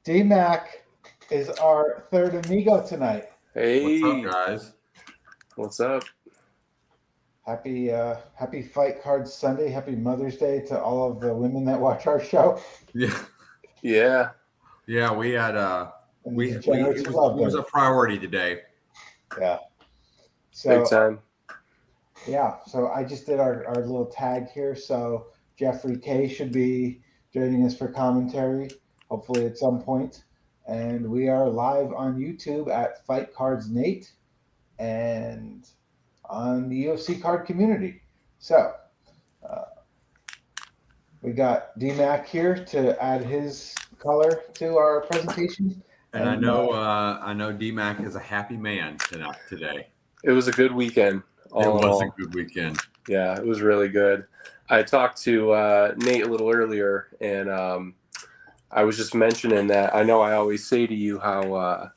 D-Mac is our third amigo tonight. What's up, Hey, guys? what's up? Happy Fight Cards Sunday. Happy Mother's Day to all of the women that watch our show Yeah, Yeah, yeah. We had and the we degenerates it who was love it was them. a priority today. Yeah. big So time. so I just did our little tag here. So Jeffrey K should be joining us for commentary, hopefully at some point. And we are live on YouTube at Fight Cards Nate and on the UFC card community. So uh, we got DMAC here to add his color to our presentation. And I know DMAC is a happy man today. It was a good weekend, It all in was all. a good weekend. Yeah, it was really good. I talked to Nate a little earlier, and I was just mentioning that I know I always say to you how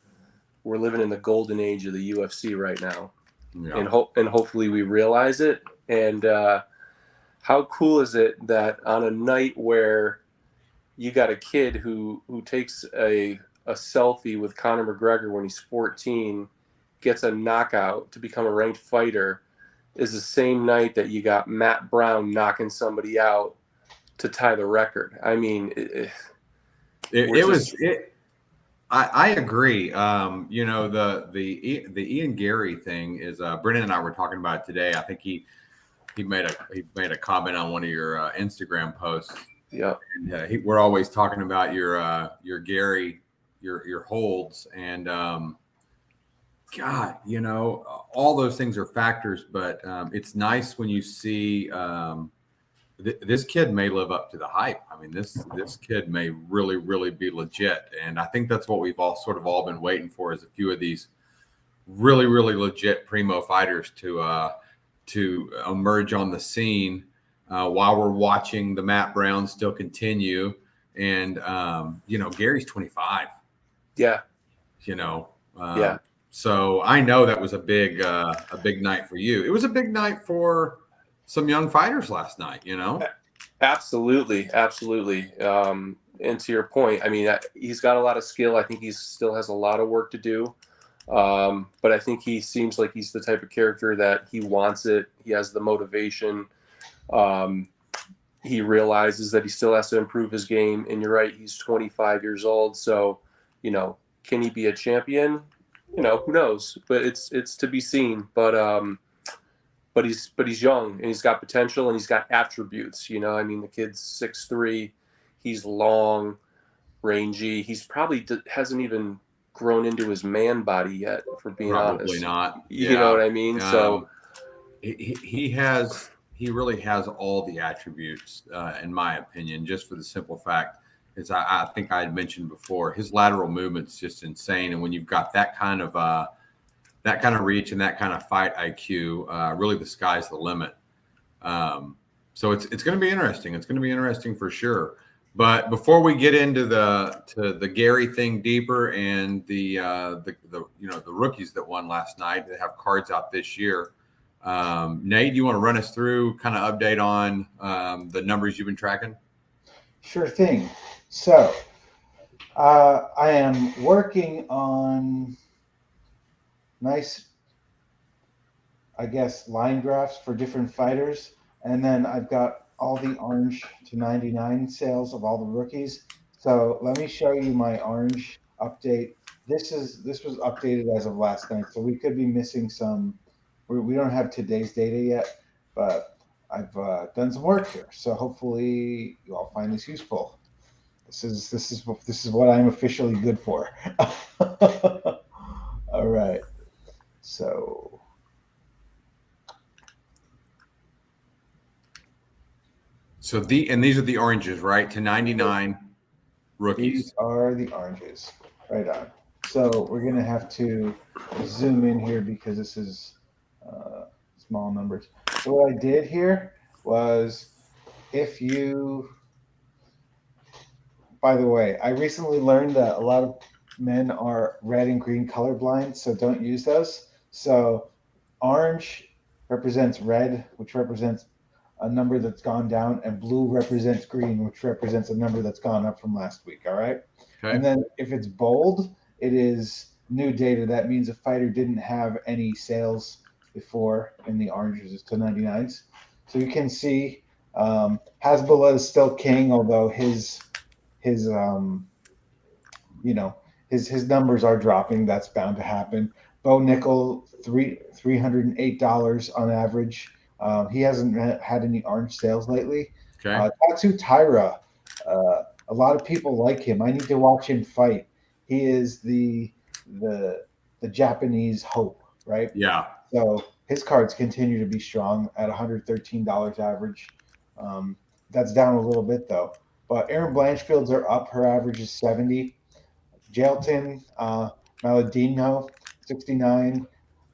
we're living in the golden age of the UFC right now, Yeah. and hopefully we realize it. And how cool is it that on a night where you got a kid who takes a selfie with Conor McGregor when he's 14, gets a knockout to become a ranked fighter, is the same night that you got Matt Brown knocking somebody out to tie the record. I mean, I agree. The Ian Gary thing is Brennan and I were talking about it today. I think he made a comment on one of your Instagram posts. Yeah. And, we're always talking about your Gary, your holds, and God, all those things are factors. But it's nice when you see this kid may live up to the hype. I mean, this kid may really, really be legit, and I think that's what we've all been waiting for is a few of these really, really legit primo fighters to emerge on the scene while we're watching the Matt Brown still continue. And, Gary's 25. Yeah. Yeah. So I know that was a big night for you. It was a big night for some young fighters last night, Absolutely. And to your point, I mean, he's got a lot of skill. I think he still has a lot of work to do. But I think he seems like he's the type of character that he wants it. He has the motivation. He realizes that he still has to improve his game. And you're right, he's 25 years old. So, can he be a champion? Who knows? But it's to be seen. But he's young and he's got potential and he's got attributes. I mean, the kid's 6'3", he's long, rangy. He's probably hasn't even grown into his man body yet, for being honest. Probably not. You know what I mean? So he really has all the attributes, in my opinion, just for the simple fact is I think I had mentioned before, his lateral movement's just insane. And when you've got that kind of reach and that kind of fight IQ, really the sky's the limit. So it's going to be interesting. It's going to be interesting for sure. But before we get into the Gary thing deeper and the rookies that won last night that have cards out this year, Nate, do you want to run us through kind of update on the numbers you've been tracking? Sure thing. So I am working on nice, I guess, line graphs for different fighters. And then I've got all the orange to 99 sales of all the rookies. So let me show you my orange update. This was updated as of last night. So we could be missing some. We don't have today's data yet, but I've done some work here. So hopefully you all find this useful. This is what I'm officially good for. All right. So these are the oranges, right? To 99 rookies. These are the oranges. Right on. So we're going to have to zoom in here because this is small numbers. So what I did here was by the way, I recently learned that a lot of men are red and green colorblind, so don't use those. So orange represents red, which represents a number that's gone down, and blue represents green, which represents a number that's gone up from last week. All right. Okay. And then if it's bold, it is new data. That means a fighter didn't have any sales before in the oranges. It's 299s. So you can see Hasbullah is still king, although his his numbers are dropping. That's bound to happen. Bo Nickel, $308 on average. He hasn't had any orange sales lately. Okay. Tatsu Taira, a lot of people like him. I need to watch him fight. He is the Japanese hope, right? Yeah. So his cards continue to be strong at $113 average. That's down a little bit though. But Aaron Blanchfield's are up. Her average is 70. Jailton, Maladino, 69.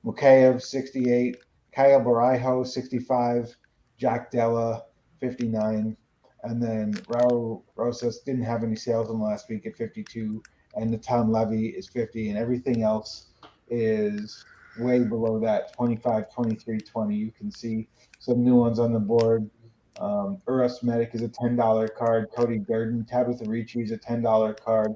Mukayev, 68. Kyle Barajo, 65. Jack Della, 59. And then Raul Rosas didn't have any sales in the last week at 52. And Natan Levy is 50. And everything else is way below that, 25, 23, 20. You can see some new ones on the board. Uros Medic is a $10 card. Cody Durden, Tabitha Ricci is a $10 card,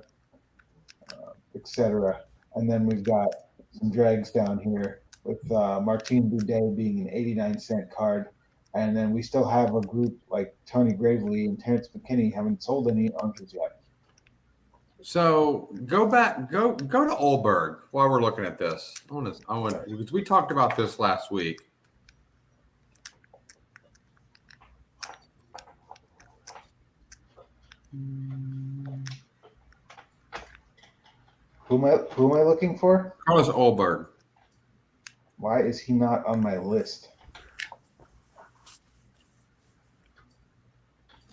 etc. And then we've got some drags down here with Martine Boudet being an 89-cent card. And then we still have a group like Tony Gravely and Terrence McKinney haven't sold any oranges yet. So go to Olberg while we're looking at this. I want because we talked about this last week. Who am I looking for? Carlos Olberg. Why is he not on my list?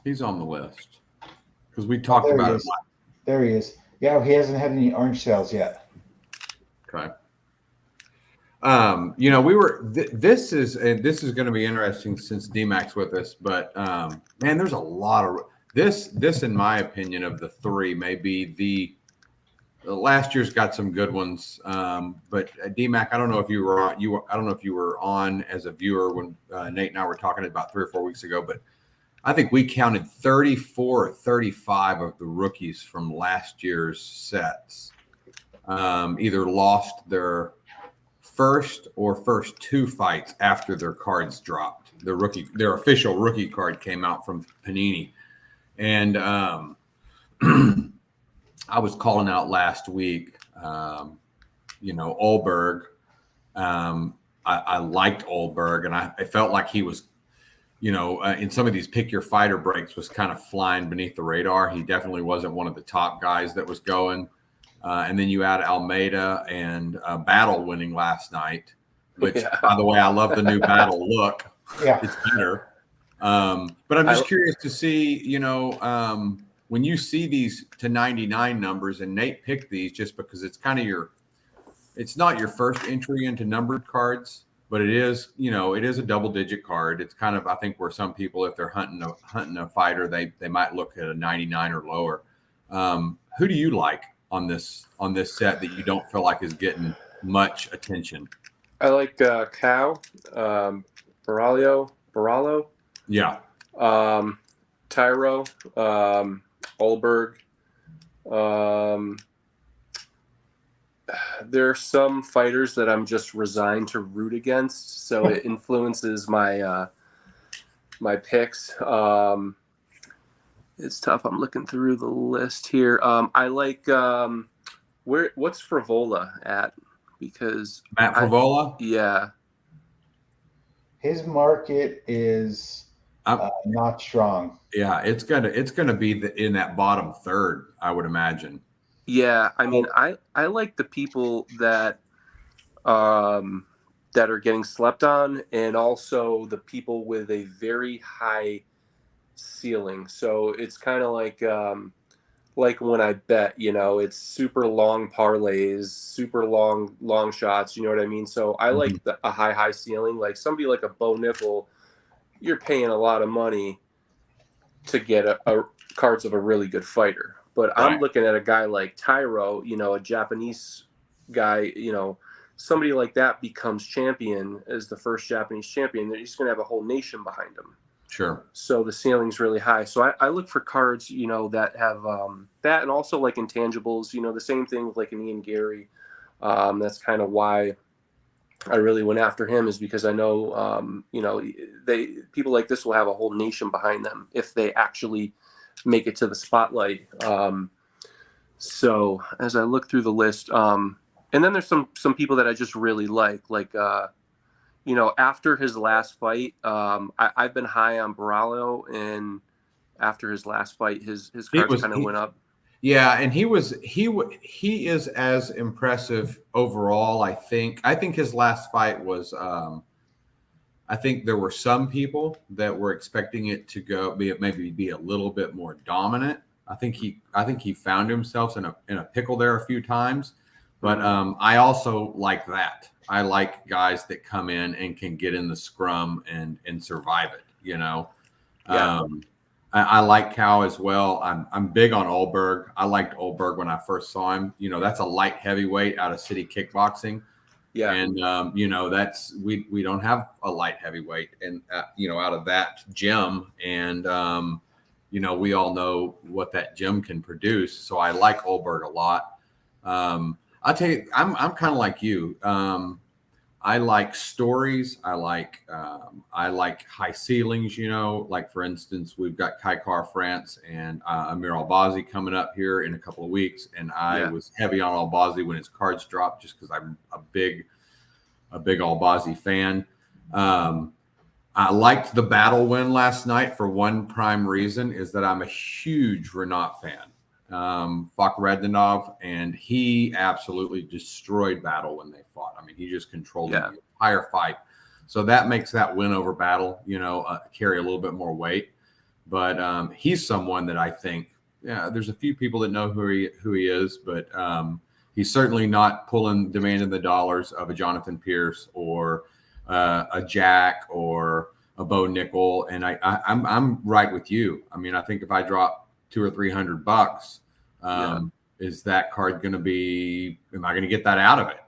He's on the list because we talked about it. There he is. Yeah, he hasn't had any orange sales yet. Okay. We were. This is going to be interesting since D-Mac's with us. But man, there's a lot of this. This, in my opinion, of the three, may be the last year's got some good ones. But D-Mac, I don't know if you were on. I don't know if you were on as a viewer when Nate and I were talking about 3 or 4 weeks ago, but I think we counted 34 or 35 of the rookies from last year's sets either lost their first 2 fights after their cards dropped. Their official rookie card came out from Panini. And I was calling out last week, Olberg. I liked Olberg, and I felt like he was, in some of these pick your fighter breaks was kind of flying beneath the radar. He definitely wasn't one of the top guys that was going. And then you add Almeida and Battle winning last night, which, by the way, I love the new Battle look. Yeah. It's better. But I'm just curious to see, when you see these to 99 numbers, and Nate picked these just because it's kind of it's not your first entry into numbered cards, but it is, it is a double-digit card. It's kind of, I think, where some people, if they're hunting a fighter, they might look at a 99 or lower. Who do you like on this set that you don't feel like is getting much attention? I like Cow, Baralo. Yeah. Tyro, Olberg. There are some fighters that I'm just resigned to root against, so it influences my my picks. It's tough. I'm looking through the list here. I like what's Frivola at? Because Matt Frivola? Yeah. His market is not strong. Yeah, it's gonna be in that bottom third, I would imagine. Yeah, I mean, I like the people that are getting slept on, and also the people with a very high ceiling. So it's kind of like when I bet, it's super long parlays, super long shots. You know what I mean? So I like a high ceiling. Like somebody like a Bo Nickel, you're paying a lot of money to get a cards of a really good fighter. But Right. I'm looking at a guy like Tyro, a Japanese guy, somebody like that becomes champion as the first Japanese champion. He's going to have a whole nation behind him. Sure. So the ceiling's really high. So I look for cards, you know, that have that, and also like intangibles, you know, the same thing with like an Ian Gary. That's kind of why I really went after him, is because I know, you know, people like this will have a whole nation behind them if they actually make it to the spotlight. So as I look through the list, and then there's some people that I just really like, you know, after his last fight, I've been high on Barallo, and after his last fight, his cards kind of went up. Yeah, and he is as impressive overall. I think his last fight was. I think there were some people that were expecting it to maybe be a little bit more dominant. I think he found himself in a pickle there a few times, but I also like that. I like guys that come in and can get in the scrum and survive it. You know, Yeah. I like Cow as well. I'm big on Olberg. I liked Olberg when I first saw him. You know, that's a light heavyweight out of City Kickboxing. Yeah. And you know, that's we don't have a light heavyweight, and you know, out of that gym, and you know, we all know what that gym can produce. So I like Olberg a lot. I'll tell you, I'm kind of like you. I like stories. I like high ceilings. You know, like for instance, we've got Kaikar France and Amir Albazi coming up here in a couple of weeks, and I was heavy on Albazi when his cards dropped, just because I'm a big Albazi fan. I liked the battle win last night for one prime reason, is that I'm a huge Renat fan. Fakhretdinov, and he absolutely destroyed Battle when they fought. I mean, he just controlled the entire fight. So that makes that win over Battle, you know, carry a little bit more weight. But he's someone that I think, there's a few people that know who he is, but he's certainly not demanding the dollars of a Jonathan Pierce or a Jack or a Bo Nickel. And I'm right with you. I mean, I think if I drop $200 or $300, is that card going to be? Am I going to get that out of it?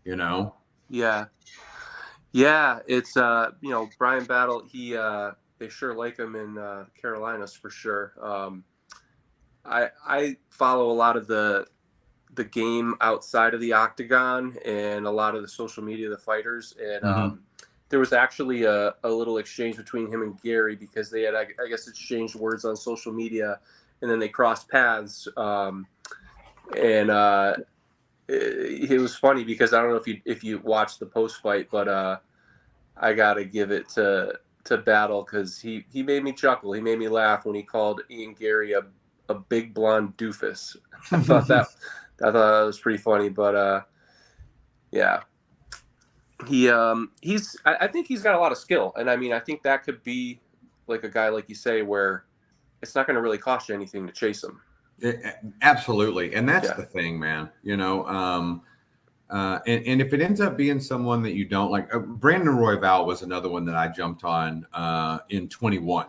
You know? Yeah. It's you know, Brian Battle. They sure like him in Carolinas for sure. I follow a lot of the game outside of the octagon and a lot of the social media of the fighters, and there was actually a little exchange between him and Gary, because they had, I guess, exchanged words on social media, and then they crossed paths. It was funny because I don't know if you watched the post fight, but I gotta give it to Battle, because he made me chuckle. He made me laugh when he called Ian Gary a big blonde doofus. I thought that was pretty funny. But I think he's got a lot of skill, and I mean, I think that could be like a guy, like you say, where it's not going to really cost you anything to chase him. Absolutely. And that's the thing, man, you know, and if it ends up being someone that you don't like, Brandon Royval was another one that I jumped on in 21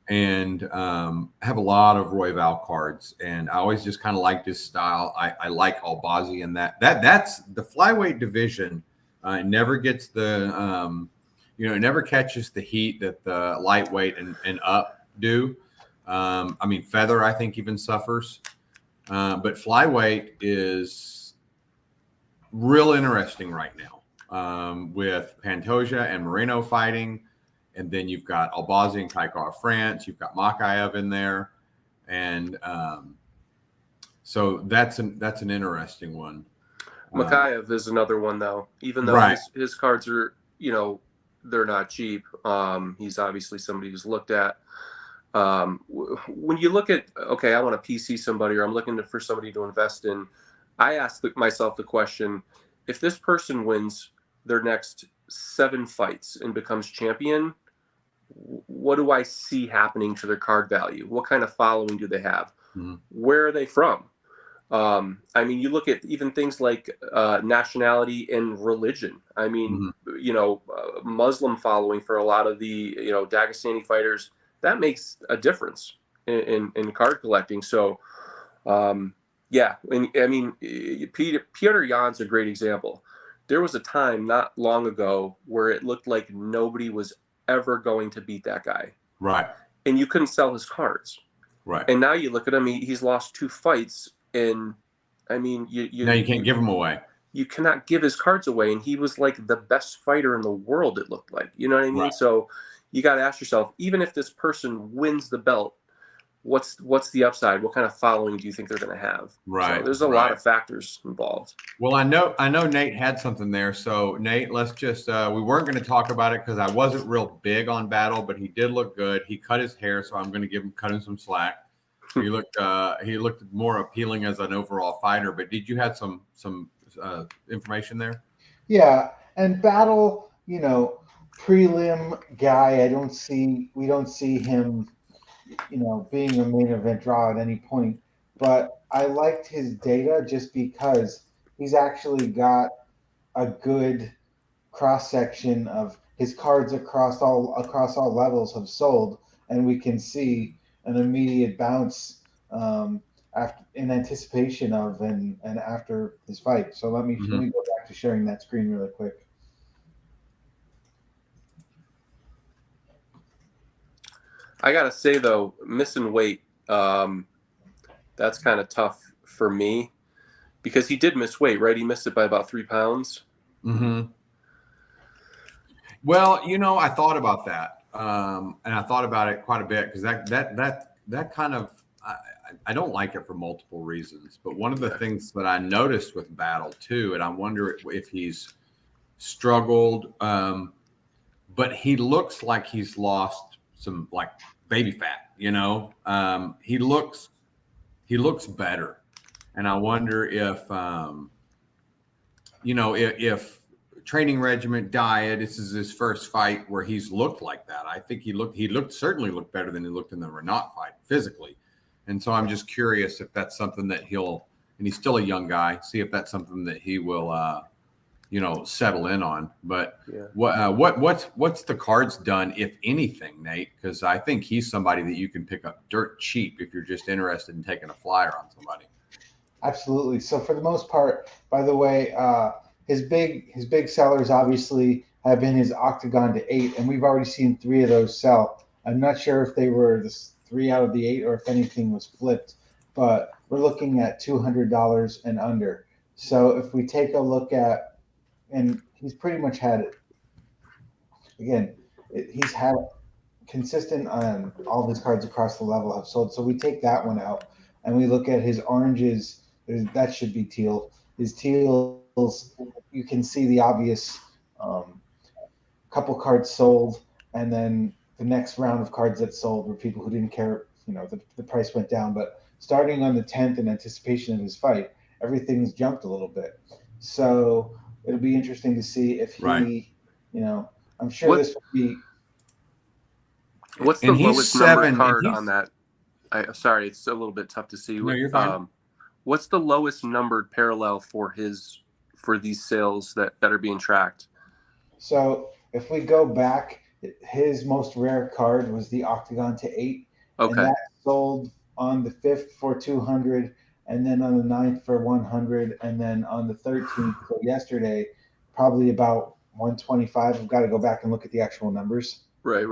and have a lot of Royval cards. And I always just kind of liked his style. I like Albazi, and that's the flyweight division. Never gets the, it never catches the heat that the lightweight and up do. I mean, feather, I think, even suffers. But flyweight is real interesting right now with Pantoja and Moreno fighting. And then you've got Albazi and Kaikar France. You've got Makayev in there. And so that's an interesting one. Makayev is another one, though. Even though his cards are, you know, they're not cheap. He's obviously somebody who's looked at. When you look at, okay, I want to PC somebody, or I'm looking for somebody to invest in, I ask myself the question, if this person wins their next 7 fights and becomes champion, what do I see happening to their card value? What kind of following do they have? Where are they from? I mean, you look at even things like nationality and religion. I mean, you know, Muslim following for a lot of the, you know, Dagestani fighters, that makes a difference in card collecting. So, and I mean, Petr Yan's a great example. There was a time not long ago where it looked like nobody was ever going to beat that guy. Right. And you couldn't sell his cards. Right. And now you look at him, he's lost 2 fights. And I mean, now you can't give them away. You cannot give his cards away. And he was like the best fighter in the world, it looked like. You know what I mean? Right. So you got to ask yourself, even if this person wins the belt, what's the upside? What kind of following do you think they're going to have? Right. So there's a lot of factors involved. Well, I know Nate had something there. So Nate, let's just we weren't going to talk about it because I wasn't real big on Battle, but he did look good. He cut his hair, so I'm going to cut him some slack. He looked more appealing as an overall fighter. But did you have some information there? Yeah, and Battle, prelim guy. We don't see him, being a main event draw at any point. But I liked his data just because he's actually got a good cross section of his cards across all levels have sold, and we can see an immediate bounce after in anticipation of and after his fight. So let me go back to sharing that screen really quick. I gotta say though, missing weight, that's kind of tough for me because he did miss weight, right? He missed it by about 3 pounds. Mm-hmm. Well, I thought about that, and I thought about it quite a bit because that kind of I don't like it for multiple reasons. But one of the things that I noticed with Battle too, and I wonder if he's struggled, but he looks like he's lost some like baby fat. He looks better, and I wonder if if training regimen, diet, this is his first fight where he's looked like that. I think he certainly looked better than he looked in the Renat fight physically. And so I'm just curious if that's something that and he's still a young guy, see if that's something that he will, settle in on. But yeah. What's the cards done, if anything, Nate? Because I think he's somebody that you can pick up dirt cheap if you're just interested in taking a flyer on somebody. Absolutely. So for the most part, by the way, his big sellers obviously have been his Octagon to 8, and we've already seen 3 of those sell. I'm not sure if they were the 3 out of the 8 or if anything was flipped, but we're looking at $200 and under. So if we take a look at, and he's pretty much had it again, he's had consistent on all of his cards across the level have sold. So we take that one out and we look at his oranges. That should be teal. His teals, you can see the obvious couple cards sold, and then the next round of cards that sold were people who didn't care. The price went down, but starting on the 10th in anticipation of his fight, everything's jumped a little bit. So it'll be interesting to see if he, I'm sure this will be. What's the lowest number card on that? Sorry, it's a little bit tough to see. No, you're fine. What's the lowest numbered parallel for these sales that are being tracked? So if we go back, his most rare card was the Octagon to 8. Okay. And that sold on the 5th for 200, and then on the 9th for 100, and then on the 13th, so yesterday, probably about 125. We've got to go back and look at the actual numbers. Right.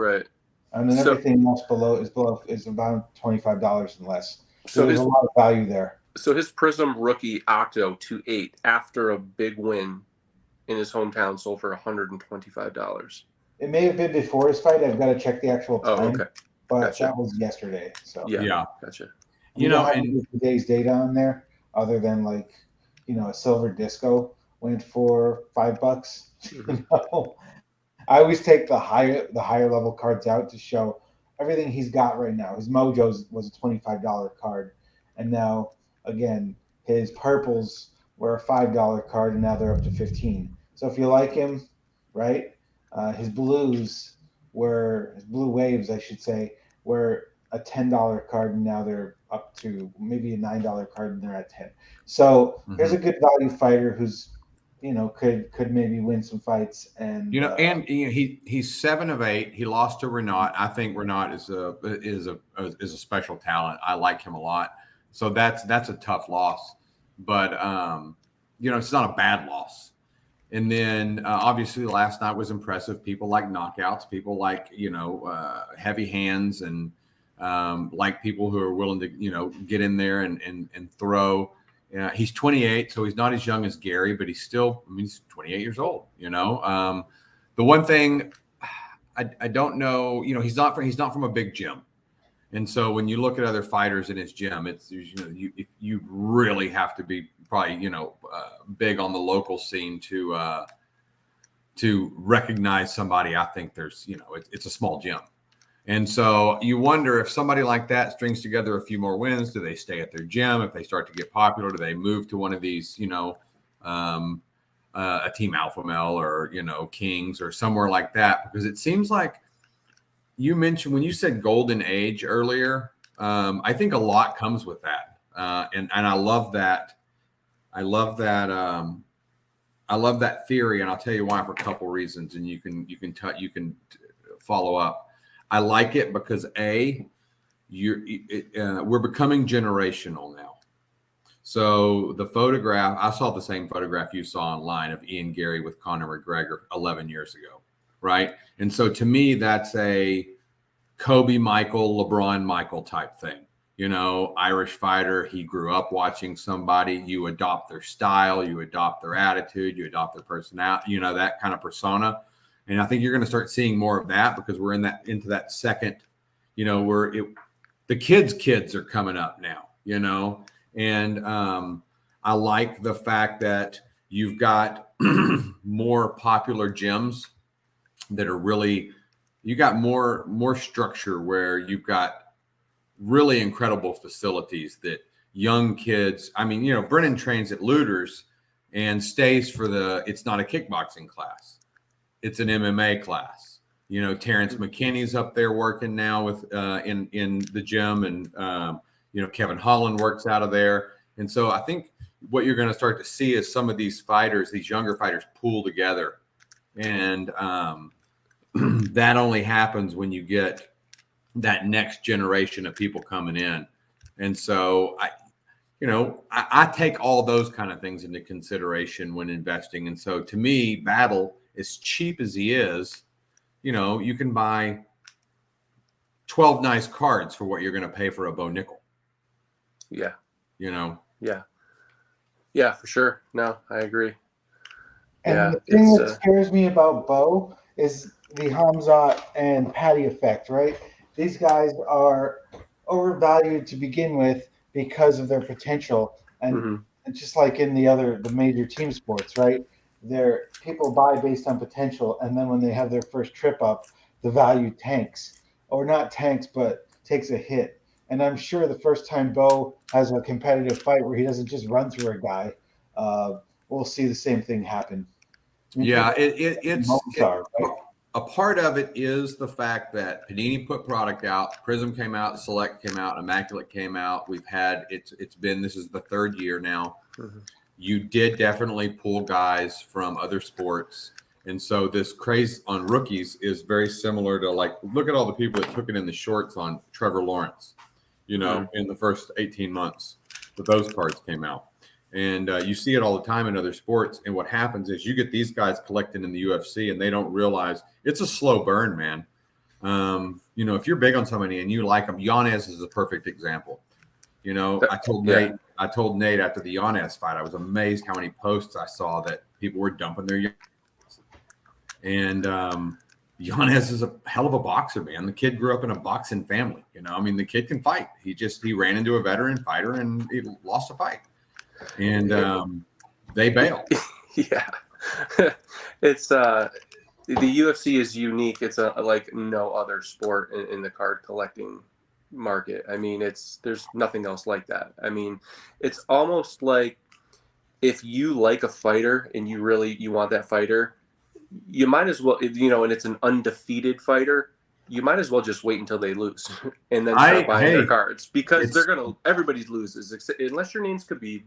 And then everything else below is about $25 and less. So there's a lot of value there. So his Prizm rookie Octo to 8 after a big win in his hometown sold for $125. It may have been before his fight. I've got to check the actual time. Oh, okay. But gotcha. That was yesterday. So yeah. Gotcha. And today's data on there, other than a silver disco went for $5. Mm-hmm. I always take the higher level cards out to show everything he's got right now. His Mojo's was a $25 card, and now again his purples were a $5 card, and now they're up to $15. So if you like him, right? His blues his blue waves, I should say, were a $10 card, and now they're up to maybe a $9 card, and they're at 10. So Here's a good value fighter who's could maybe win some fights, and he's 7 of 8. He lost to Renat. I think Renat is a special talent. I like him a lot. So that's a tough loss, but it's not a bad loss. And then obviously last night was impressive. People like knockouts, people like, heavy hands, and like people who are willing to, get in there and throw. He's 28, so he's not as young as Gary, but he's still, he's 28 years old, The one thing I don't know, he's not from a big gym. And so when you look at other fighters in his gym, it's, you really have to be probably, big on the local scene to recognize somebody. I think there's, it's a small gym. And so you wonder if somebody like that strings together a few more wins, do they stay at their gym? If they start to get popular, do they move to one of these, a Team Alpha Male or, Kings or somewhere like that? Because it seems like you mentioned when you said golden age earlier, I think a lot comes with that. And I love that. I love that theory, and I'll tell you why for a couple reasons, and you can follow up. I like it because we're becoming generational now. So the photograph, I saw the same photograph you saw online of Ian Gary with Conor McGregor 11 years ago, right? And so to me, that's a Kobe Michael, LeBron Michael type thing. Irish fighter, he grew up watching somebody, you adopt their style, you adopt their attitude, you adopt their personality, that kind of persona. And I think you're going to start seeing more of that because we're into that second, the kids are coming up now, and I like the fact that you've got more popular gyms that are really, you got more structure where you've got really incredible facilities that young kids, Brennan trains at Looters and stays for it's not a kickboxing class. It's an MMA class. Terrence McKinney's up there working now with in the gym, and Kevin Holland works out of there. And so I think what you're going to start to see is some of these fighters, these younger fighters, pool together, and that only happens when you get that next generation of people coming in. And so I take all those kind of things into consideration when investing. And so to me, Battle, as cheap as he is, you can buy 12 nice cards for what you're going to pay for a Bo Nickel. Yeah. Yeah. Yeah, for sure. No, I agree. And the thing that scares me about Bo is the Hamzat and Patty effect, right? These guys are overvalued to begin with because of their potential. And just like in the major team sports, right? People buy based on potential, and then when they have their first trip up, the value tanks, or not tanks, but takes a hit. And I'm sure the first time Bo has a competitive fight where he doesn't just run through a guy, we'll see the same thing happen. Yeah, a part of it is the fact that Panini put product out, Prizm came out, Select came out, Immaculate came out. We've had this is the third year now. You did definitely pull guys from other sports. And so this craze on rookies is very similar to, like, look at all the people that took it in the shorts on Trevor Lawrence, in the first 18 months that those cards came out. And you see it all the time in other sports. And what happens is you get these guys collecting in the UFC and they don't realize it's a slow burn, man. If you're big on somebody and you like them, Yanez is a perfect example. I told Nate after the Yanez fight, I was amazed how many posts I saw that people were dumping their Yanez. And Yanez is a hell of a boxer, man. The kid grew up in a boxing family. The kid can fight. He ran into a veteran fighter and he lost a fight. And they bail. Yeah. It's the UFC is unique. It's like no other sport in the card collecting market. There's nothing else like that. It's almost like if you like a fighter and you want that fighter, you might as well, and it's an undefeated fighter, you might as well just wait until they lose and then start buying their cards, because everybody loses unless your name's Khabib,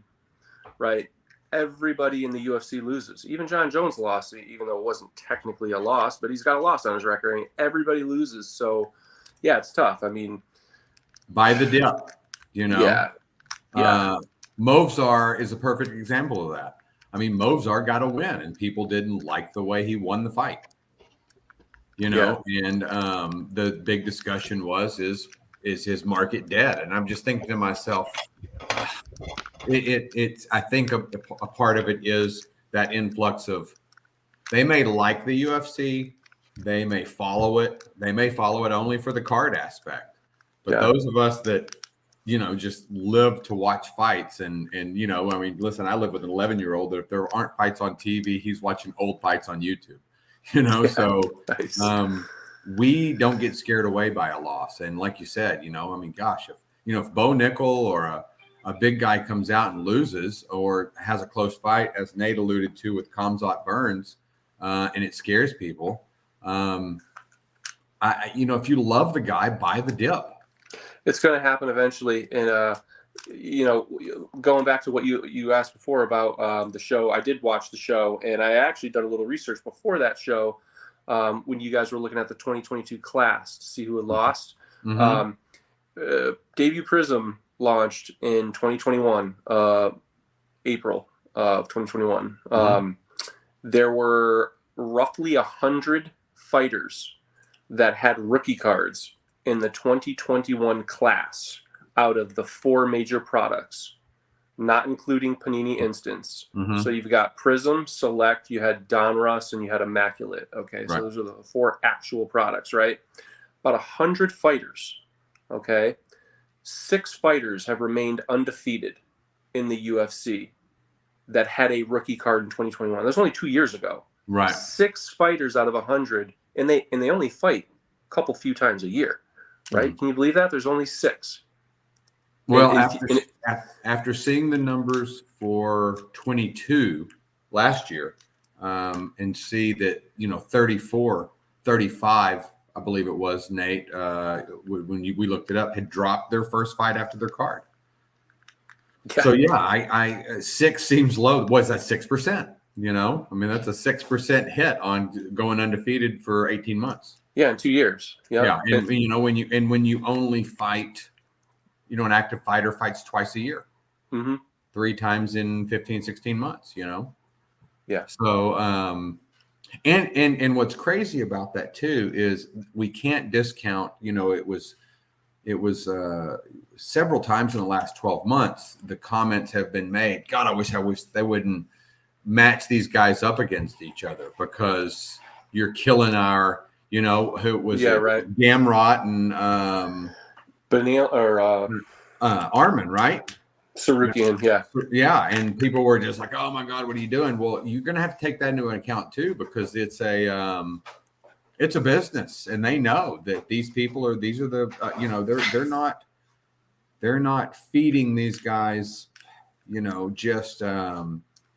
right? Everybody in the UFC loses. Even John Jones lost, even though it wasn't technically a loss, but he's got a loss on his record. And everybody loses. So, yeah, it's tough. By the dip, Yeah. Movsar is a perfect example of that. I mean, Movsar got a win, and people didn't like the way he won the fight. You know, and the big discussion was, is his market dead? And I'm just thinking to myself, it's I think a part of it is that influx of, they may like the UFC, they may follow it only for the card aspect, but those of us that, you know, just live to watch fights, and you know, I mean, listen, I live with an 11-year-old that if there aren't fights on TV, he's watching old fights on YouTube. You know, so nice. We don't get scared away by a loss. And like you said, you know, I mean, gosh, if Bo Nickel or a big guy comes out and loses or has a close fight, as Nate alluded to with Khamzat Burns, and it scares people, if you love the guy, buy the dip. It's going to happen eventually. And, going back to what you asked before about the show, I did watch the show, and I actually done a little research before that show when you guys were looking at the 2022 class to see who had lost. Debut Prizm launched in 2021, April of 2021. There were roughly 100 fighters that had rookie cards in the 2021 class out of the 4 major products, not including Panini Instance. So you've got Prizm, Select, you had Donruss, and you had Immaculate. Okay, so those are the 4 actual products, right? About 100 fighters, okay? 6 fighters have remained undefeated in the UFC that had a rookie card in 2021. That's only 2 years ago. Right. 6 fighters out of 100, and they only fight a few times a year, right? Can you believe that? There's only 6. Well, after seeing the numbers for 22 last year, and see that, 34, 35, I believe it was, Nate, when we looked it up, had dropped their first fight after their card. So I 6 seems low. Was that 6%? You know, I mean, that's a 6% hit on going undefeated for 18 months. Yeah, in 2 years. Yeah, and when you only fight, an active fighter fights twice a year, 3 times in 15, 16 months. Yeah. So, and what's crazy about that too is we can't discount. It was several times in the last 12 months the comments have been made. God, I wish they wouldn't match these guys up against each other, because you're killing our, who was Gamrot and Benil or Armin, right? Sarukian, yeah. And people were just like, "Oh my God, what are you doing?" Well, you're going to have to take that into account too, because it's a business, and they know that these are they're not feeding these guys, just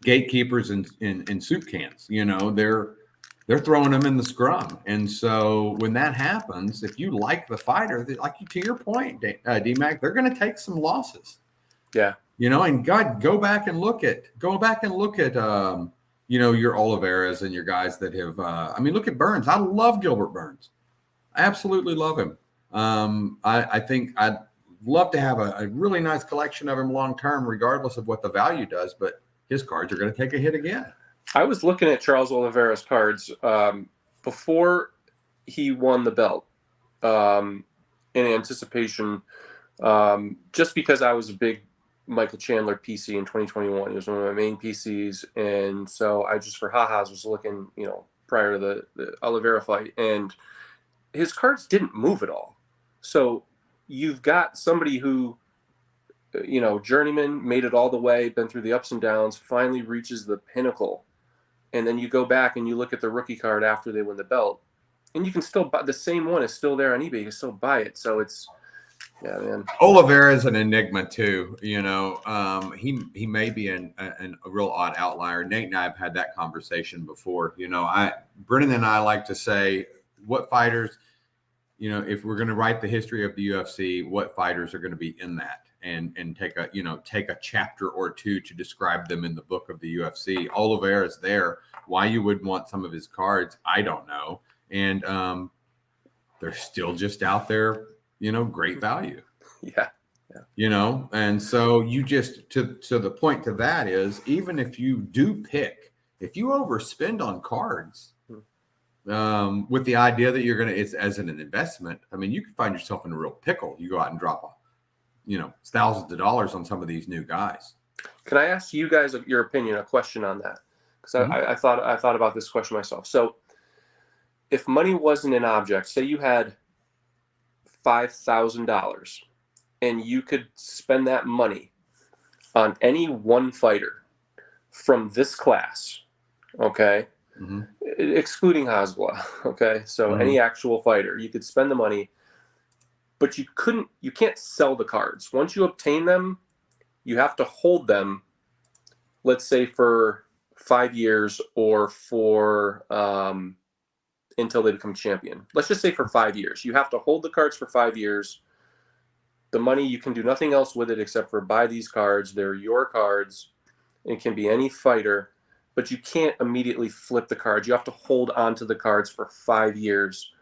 gatekeepers in soup cans. They're throwing them in the scrum. And so when that happens, if you like the fighter, to your point, D-Mac, they're going to take some losses. Yeah. And God, go back and look at your Oliveras and your guys that have, look at Burns. I love Gilbert Burns. I absolutely love him. I think I'd love to have a really nice collection of him long-term, regardless of what the value does, but his cards are going to take a hit again. I was looking at Charles Oliveira's cards before he won the belt in anticipation, just because I was a big Michael Chandler PC in 2021. He was one of my main PCs. And so I just, for ha-has, was looking, prior to the Oliveira fight. And his cards didn't move at all. So you've got somebody who, journeyman, made it all the way, been through the ups and downs, finally reaches the pinnacle. And then you go back and you look at the rookie card after they win the belt, and you can still buy the same one. Is still there on eBay. You can still buy it. So it's, yeah, man. Oliveira is an enigma too. He may be a real odd outlier. Nate and I have had that conversation before. Brennan and I like to say, what fighters, if we're going to write the history of the UFC, what fighters are going to be in that? And take a chapter or two to describe them in the book of the UFC. Oliveira is there. Why you would want some of his cards, I don't know. And they're still just out there, great value. Yeah, You know, and so you just to the point to that is, even if you do pick, if you overspend on cards, with the idea that you're it's as an investment, I mean, you could find yourself in a real pickle. You go out and drop thousands of dollars on some of these new guys. Can I ask you guys your opinion, a question on that? Because I thought about this question myself. So if money wasn't an object, say you had $5,000 and you could spend that money on any one fighter from this class, okay, excluding Hasbulla, okay, so any actual fighter, you could spend the money, but you can't sell the cards. Once you obtain them, you have to hold them, let's say for 5 years or for until they become champion. Let's just say for 5 years. You have to hold the cards for 5 years. The money, you can do nothing else with it except for buy these cards. They're your cards. It can be any fighter, but you can't immediately flip the cards. You have to hold on to the cards for 5 years.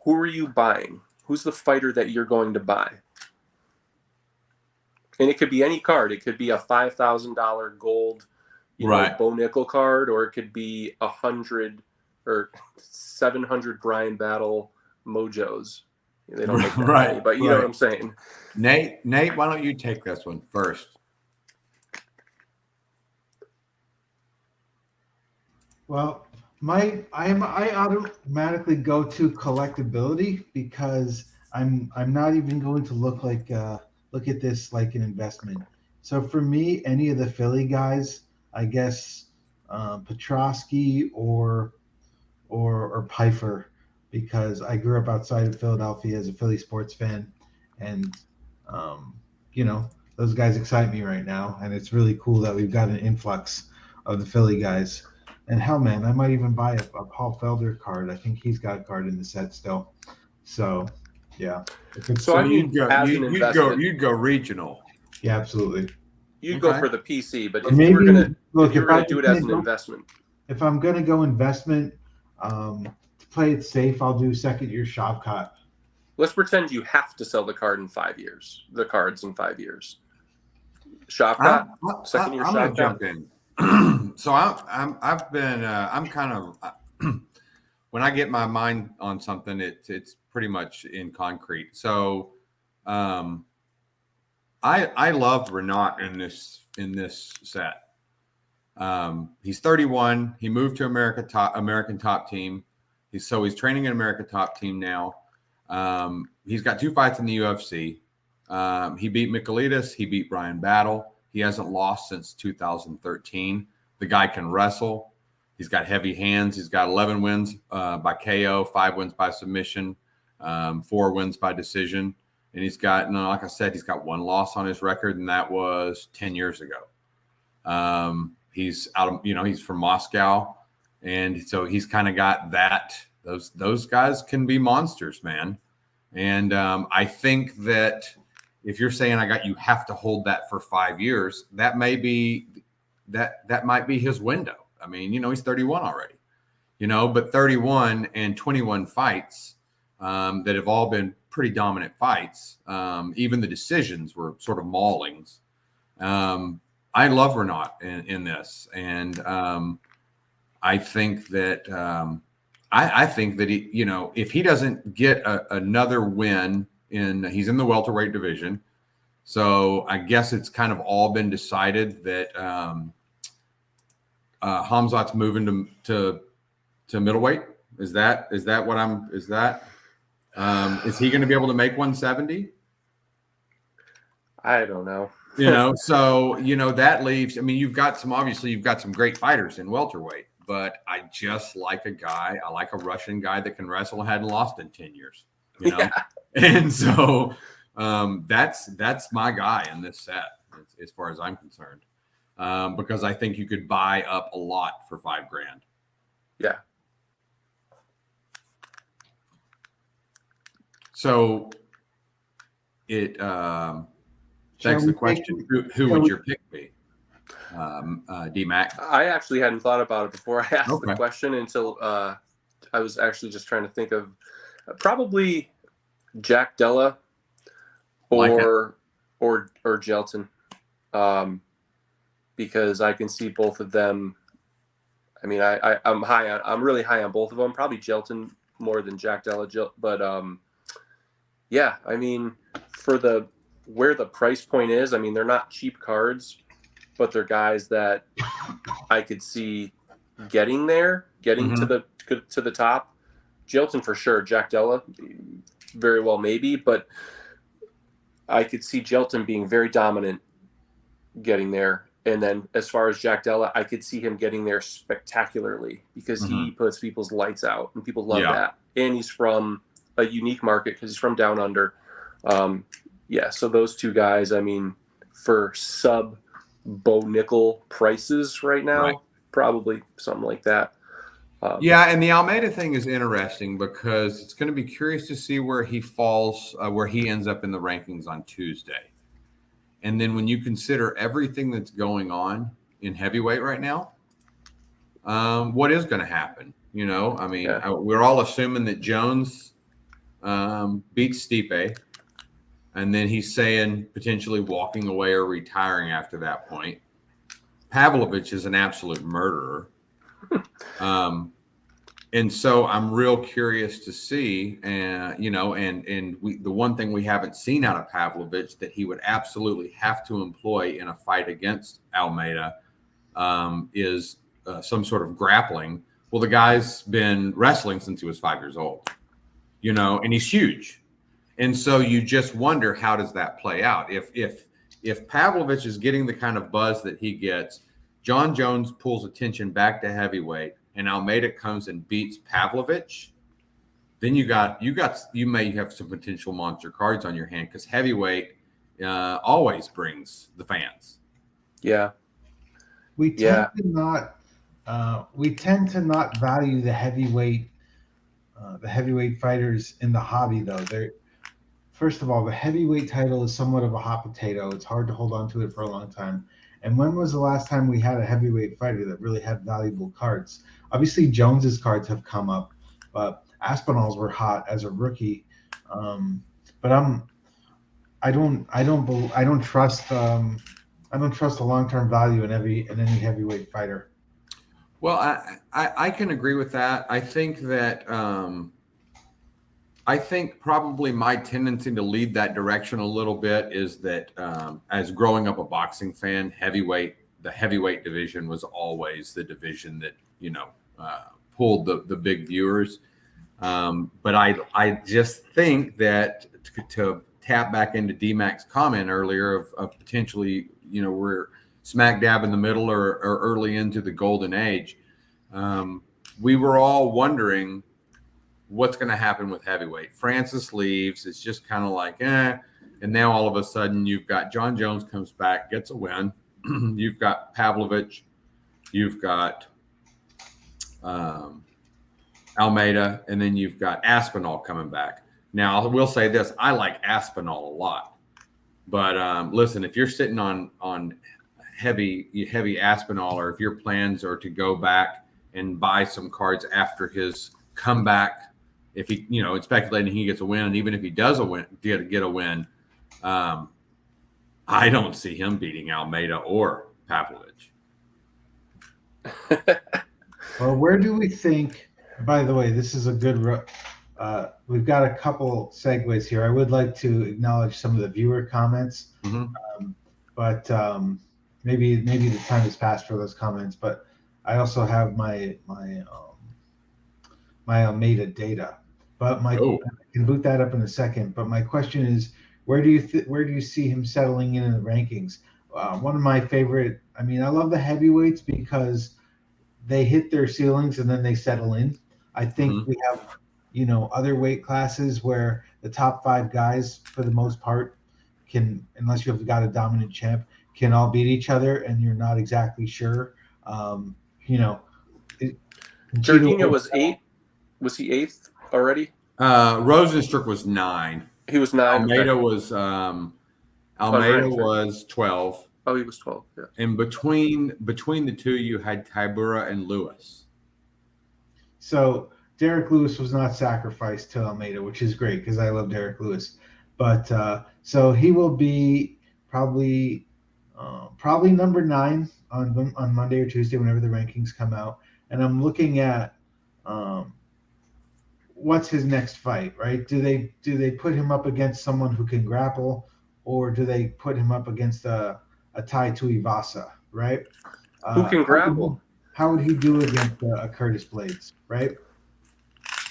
Who are you buying? Who's the fighter that you're going to buy? And it could be any card. It could be a $5,000 gold, Bo Nickel card, or it could be 100 or 700 Brian Battle Mojos. They don't make that many, but you know what I'm saying. Nate, why don't you take this one first? Well, I automatically go to collectability because I'm not even going to look at this like an investment. So for me, any of the Philly guys, I guess Petrosky or Pfeiffer, because I grew up outside of Philadelphia as a Philly sports fan, and those guys excite me right now, and it's really cool that we've got an influx of the Philly guys. And hell, man, I might even buy a Paul Felder card. I think he's got a card in the set still. So, yeah. So you'd go regional. Yeah, absolutely. You'd go for the PC, but if you were gonna do it as an investment. If I'm gonna go investment, to play it safe, I'll do second-year Shavkat. Let's pretend you have to sell the card in 5 years. The cards in 5 years. Shavkat, second-year Shavkat. I'm gonna jump in. So I've been I'm kind of when I get my mind on something, it's pretty much in concrete. So I love Renat in this set. He's 31. He moved to American Top Team. He's training an American Top Team now. He's got 2 fights in the UFC. He beat Michailidis. He beat Brian Battle. He hasn't lost since 2013. The guy can wrestle. He's got heavy hands. He's got 11 wins by KO, 5 wins by submission, 4 wins by decision. And he's got, like I said, he's got 1 loss on his record, and that was 10 years ago. He's he's from Moscow, and so he's kind of got that. Those guys can be monsters, man. And I think that if you're saying you have to hold that for 5 years, that may be that might be his window. I mean, he's 31 already, but 31 and 21 fights that have all been pretty dominant fights. Even the decisions were sort of maulings. I love Renat in this, and I think that I think that he, if he doesn't get another win he's in the welterweight division, so I guess it's kind of all been decided that Hamzat's moving to middleweight. Is that what I'm? Is he going to be able to make 170? I don't know. So that leaves. I mean, you've got some great fighters in welterweight, but I just like I like a Russian guy that can wrestle and hadn't lost in 10 years. Yeah. And so that's my guy in this set, as far as I'm concerned, because I think you could buy up a lot for $5,000. Yeah. So it begs the question: Who would your pick be? D-Mac? I actually hadn't thought about it before I asked the question until I was actually just trying to think of probably Jack Della or or Jelton, because I can see both of them. I mean, I'm really high on both of them. Probably Jelton more than Jack Della, but yeah. I mean, for where the price point is, I mean, they're not cheap cards, but they're guys that I could see getting to the top. Jelton for sure. Jack Della, very well maybe, but I could see Jelton being very dominant getting there. And then as far as Jack Della, I could see him getting there spectacularly because he puts people's lights out and people love that. And he's from a unique market because he's from down under. So those two guys, I mean, for sub Bo Nickel prices right now, probably something like that. And the Almeida thing is interesting because it's going to be curious to see where he falls, where he ends up in the rankings on Tuesday. And then when you consider everything that's going on in heavyweight right now, what is going to happen? You know, I mean, we're all assuming that Jones beats Stipe, and then he's saying potentially walking away or retiring after that point. Pavlovich is an absolute murderer. And so I'm real curious to see, the one thing we haven't seen out of Pavlovich that he would absolutely have to employ in a fight against Almeida is some sort of grappling. Well, the guy's been wrestling since he was 5 years old, and he's huge. And so you just wonder, how does that play out? If Pavlovich is getting the kind of buzz that he gets, John Jones pulls attention back to heavyweight, and Almeida comes and beats Pavlovich, then you may have some potential monster cards on your hand because heavyweight always brings the fans. Yeah, we tend to not value the heavyweight fighters in the hobby, though. First of all, the heavyweight title is somewhat of a hot potato. It's hard to hold on to it for a long time. And when was the last time we had a heavyweight fighter that really had valuable cards? Obviously, Jones's cards have come up, but Aspinall's were hot as a rookie. But I don't trust the long-term value in any heavyweight fighter. Well, I can agree with that. I think that probably my tendency to lead that direction a little bit is that as growing up a boxing fan, the heavyweight division was always the division that pulled the big viewers. But I just think that to tap back into D-Mac's comment earlier of potentially, we're smack dab in the middle or early into the golden age. We were all wondering what's going to happen with heavyweight. Francis leaves. It's just kind of like, And now all of a sudden you've got John Jones comes back, gets a win. You've got Pavlovich. You've got Almeida. And then you've got Aspinall coming back. Now, I will say this. I like Aspinall a lot. But listen, if you're sitting on heavy Aspinall, or if your plans are to go back and buy some cards after his comeback, if he, it's speculating he gets a win, and even if he does get a win, I don't see him beating Almeida or Pavlovich. Well, where do we think? By the way, this is a good. We've got a couple segues here. I would like to acknowledge some of the viewer comments, but maybe the time has passed for those comments. But I also have my Almeida data, but I can boot that up in a second. But my question is, where do you see him settling in the rankings? One of my favorite. I mean, I love the heavyweights because they hit their ceilings and then they settle in. I think we have, other weight classes where the top 5 guys, for the most part, can, unless you have got a dominant champ, can all beat each other, and you're not exactly sure. Jorginho was 8. Was he 8th already? Rosenstruck was 9. He was 9. Almeida was 12. Oh, he was 12. Yeah. And between the two, you had Tybura and Lewis. So Derek Lewis was not sacrificed to Almeida, which is great because I love Derek Lewis. But so he will be probably probably number 9 on Monday or Tuesday whenever the rankings come out. And I'm looking at what's his next fight, right? Do they put him up against someone who can grapple, or do they put him up against a Tai Tuivasa, right? Who can grapple? How would he do against a Curtis Blades, right?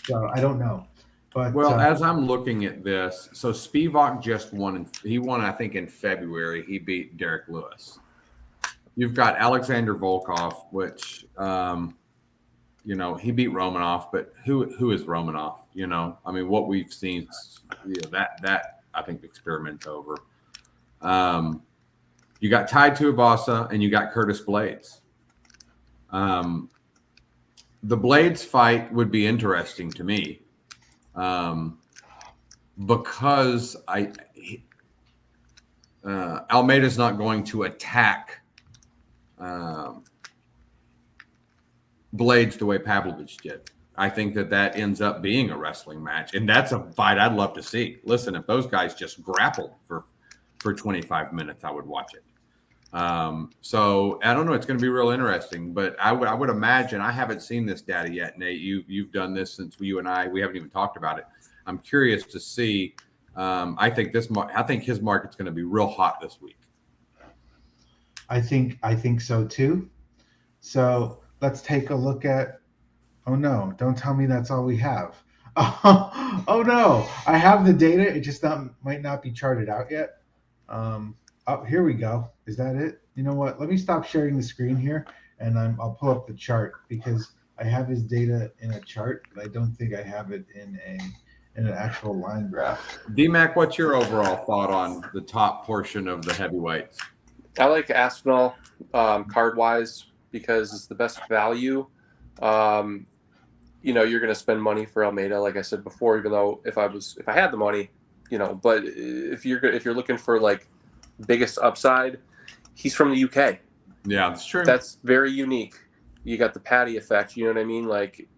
So I don't know. But well, as I'm looking at this, so Spivak just won. He won, I think, in February. He beat Derek Lewis. You've got Alexander Volkov, which you know, he beat Romanov, but who is Romanov? You know, I mean, what we've seen, you know, that I think the experiment's over. You got Tai Tuivasa and you got Curtis Blades. The Blades fight would be interesting to me. Because Almeida's not going to attack Blades the way Pavlovich did. I think that ends up being a wrestling match, and that's a fight I'd love to see. Listen, if those guys just grappled for 25 minutes, I would watch it. So I don't know. It's going to be real interesting, but I would imagine, I haven't seen this data yet, Nate. You've done this since we haven't even talked about it. I'm curious to see. I think his market's going to be real hot this week. I think so too. So let's take a look at. Oh no! Don't tell me that's all we have. Oh no! I have the data. It just might not be charted out yet. Oh, here we go. Is that it? You know what? Let me stop sharing the screen here, and I'll pull up the chart, because I have his data in a chart, but I don't think I have it in an actual line graph. DMAC, what's your overall thought on the top portion of the heavyweights? I like Aspinall card-wise because it's the best value. You know, you're going to spend money for Almeida, like I said before. Even though if I had the money, you know, but if you're looking for like biggest upside, he's from the UK. Yeah, that's true. That's very unique. You got the Patty effect. You know what I mean? Like,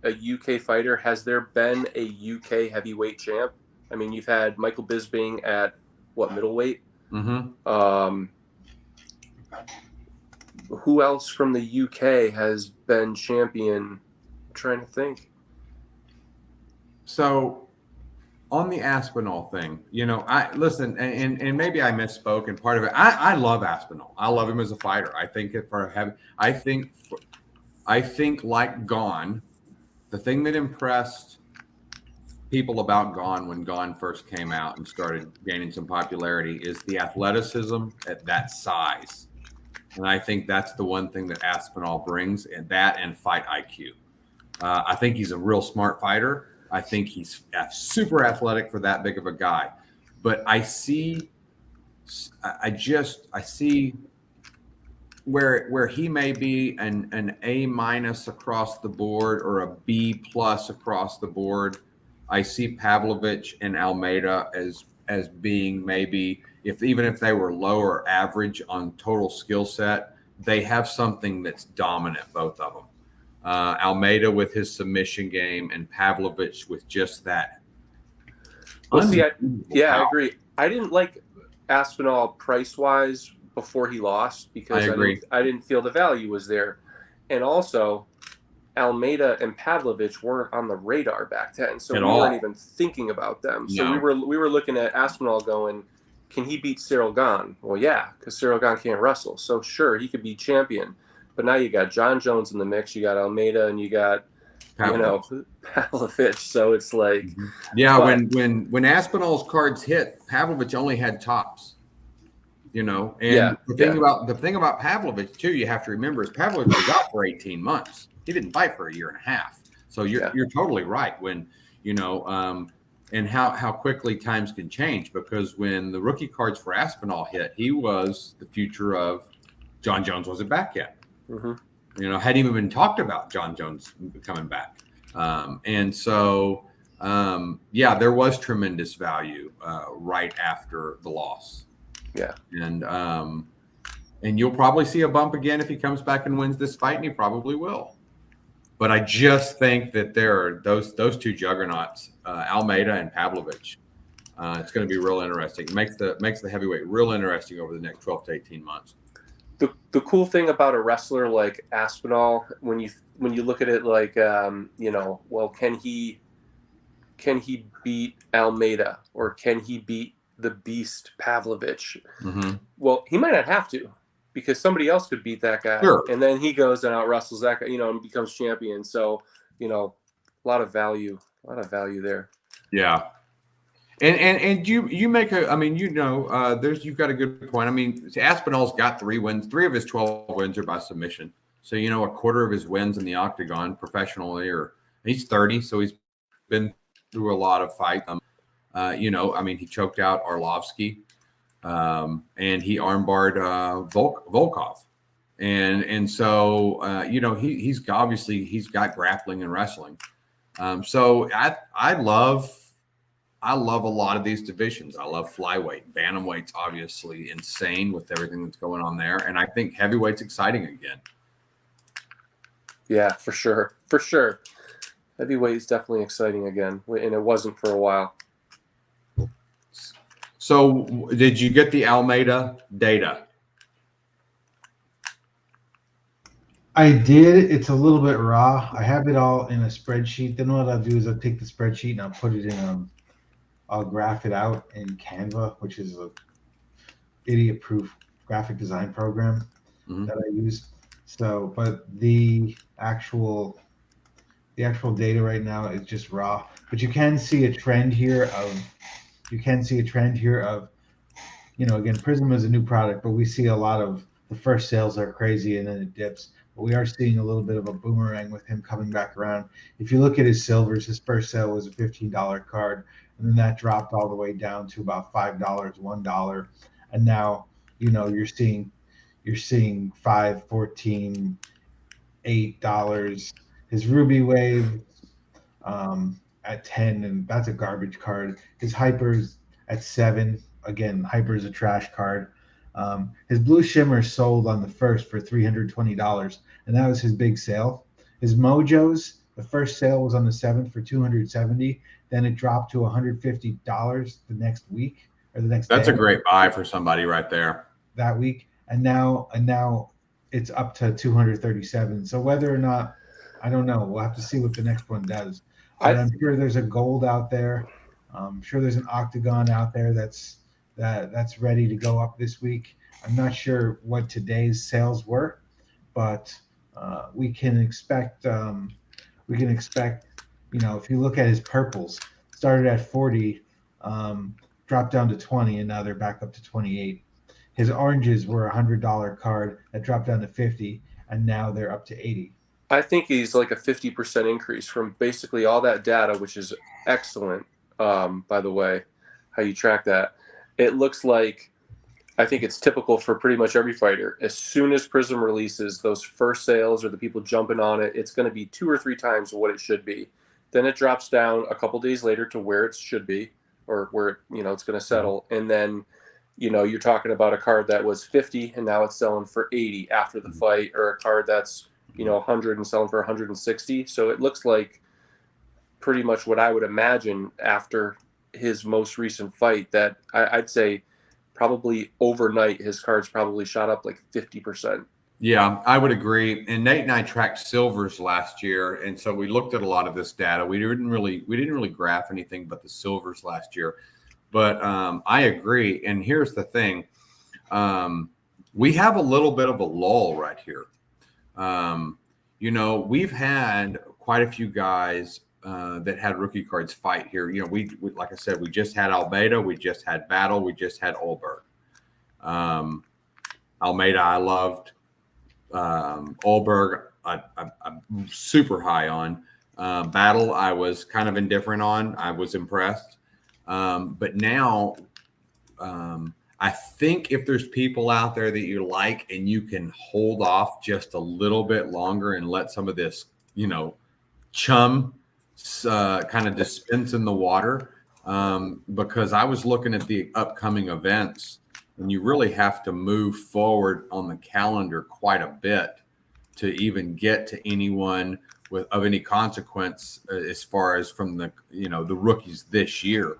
a UK fighter. Has there been a UK heavyweight champ? I mean, you've had Michael Bisping at what, middleweight? Mm-hmm. Who else from the UK has been champion? I'm trying to think. So on the Aspinall thing, you know, I listen, and maybe I misspoke, and part of it, I love Aspinall. I love him as a fighter. I think like Gone, the thing that impressed people about Gone when Gone first came out and started gaining some popularity is the athleticism at that size. And I think that's the one thing that Aspinall brings, and fight IQ. I think he's a real smart fighter. I think he's super athletic for that big of a guy. But I see where he may be an A- across the board or a B+ across the board. I see Pavlovich and Almeida as being maybe, even if they were lower average on total skill set, they have something that's dominant, both of them. Almeida with his submission game, and Pavlovich with just that. Well, see, I agree. I didn't like Aspinall price-wise before he lost, because I didn't feel the value was there. And also, Almeida and Pavlovich weren't on the radar back then, so we weren't even thinking about them. So No. we were looking at Aspinall going, can he beat Cyril Gane? Well, yeah, because Cyril Gane can't wrestle. So sure, he could be champion. But now you got John Jones in the mix, you got Almeida, and you got Pavlovich. So it's like, when Aspinall's cards hit, Pavlovich only had tops. You know, and the thing about Pavlovich too, you have to remember, is Pavlovich was out for 18 months. He didn't fight for a year and a half. So you're totally right when, you know, and how quickly times can change, because when the rookie cards for Aspinall hit, he was the future of John Jones wasn't back yet. Mm-hmm. You know, hadn't even been talked about John Jones coming back. And so, there was tremendous value right after the loss. Yeah. And you'll probably see a bump again if he comes back and wins this fight, and he probably will. But I just think that there are those two juggernauts, Almeida and Pavlovich. It's going to be real interesting. It makes the heavyweight real interesting over the next 12 to 18 months. The cool thing about a wrestler like Aspinall, when you look at it like, well, can he beat Almeida, or can he beat the Beast Pavlovich? Mm-hmm. Well, he might not have to, because somebody else could beat that guy, Sure. and then he goes and out wrestles that guy, and becomes champion. So, a lot of value there. Yeah. And you make a, I mean, you've got a good point. I mean, Aspinall's got 3 wins. 3 of his 12 wins are by submission. So, a quarter of his wins in the octagon professionally, or he's 30. So he's been through a lot of fights. He choked out Arlovsky, and he armbarred Volkov. And so, he's got grappling and wrestling. So I love a lot of these divisions. I love flyweight. Bantamweight's obviously insane with everything that's going on there. And I think heavyweight's exciting again. Yeah, for sure. For sure. Heavyweight is definitely exciting again. And it wasn't for a while. So did you get the Almeida data? I did. It's a little bit raw. I have it all in a spreadsheet. Then what I'll do is I'll take the spreadsheet and I'll put it in I'll graph it out in Canva, which is a idiot-proof graphic design program that I use. So, but the actual data right now is just raw. But you can see a trend here of, again, Prizm is a new product, but we see a lot of the first sales are crazy and then it dips. But we are seeing a little bit of a boomerang with him coming back around. If you look at his silvers, his first sale was a $15 card. And then that dropped all the way down to about $5, $1, and now you're seeing $5, $14, $8. His Ruby Wave at 10, and that's a garbage card. His Hyper's at 7. Again, Hyper is a trash card. His Blue Shimmer sold on the 1st for $320, and that was his big sale. His Mojos, the first sale was on the 7th for $270. Then it dropped to $150 the next week or the next day. That's a great buy for somebody right there. That week. And now it's up to $237. So whether or not, I don't know. We'll have to see what the next one does. But I'm sure there's a gold out there. I'm sure there's an octagon out there that's ready to go up this week. I'm not sure what today's sales were, but we can expect if you look at his purples, started at 40, dropped down to 20, and now they're back up to 28. His oranges were a $100 card that dropped down to 50, and now they're up to 80. I think he's like a 50% increase from basically all that data, which is excellent, by the way, how you track that. It looks like, I think it's typical for pretty much every fighter. As soon as Prizm releases, those first sales or the people jumping on it, it's going to be 2 or 3 times what it should be. Then it drops down a couple days later to where it should be, or where it's going to settle. And then, you're talking about a card that was 50 and now it's selling for 80 after the fight, or a card that's 100 and selling for 160. So it looks like pretty much what I would imagine after his most recent fight, that I'd say probably overnight his cards probably shot up like 50%. Yeah, I would agree. And Nate and I tracked silvers last year, and so we looked at a lot of this data. We didn't really graph anything but the silvers last year. But I agree. And here's the thing: we have a little bit of a lull right here. We've had quite a few guys that had rookie cards fight here. We like I said, we just had Almeida, we just had Battle, we just had Olberg. Almeida, I loved. Olberg, I'm super high on. Battle, I was kind of indifferent on. I was impressed. But now, I think if there's people out there that you like and you can hold off just a little bit longer and let some of this, chum kind of dispense in the water, because I was looking at the upcoming events, and you really have to move forward on the calendar quite a bit to even get to anyone of any consequence as far as from the the rookies this year.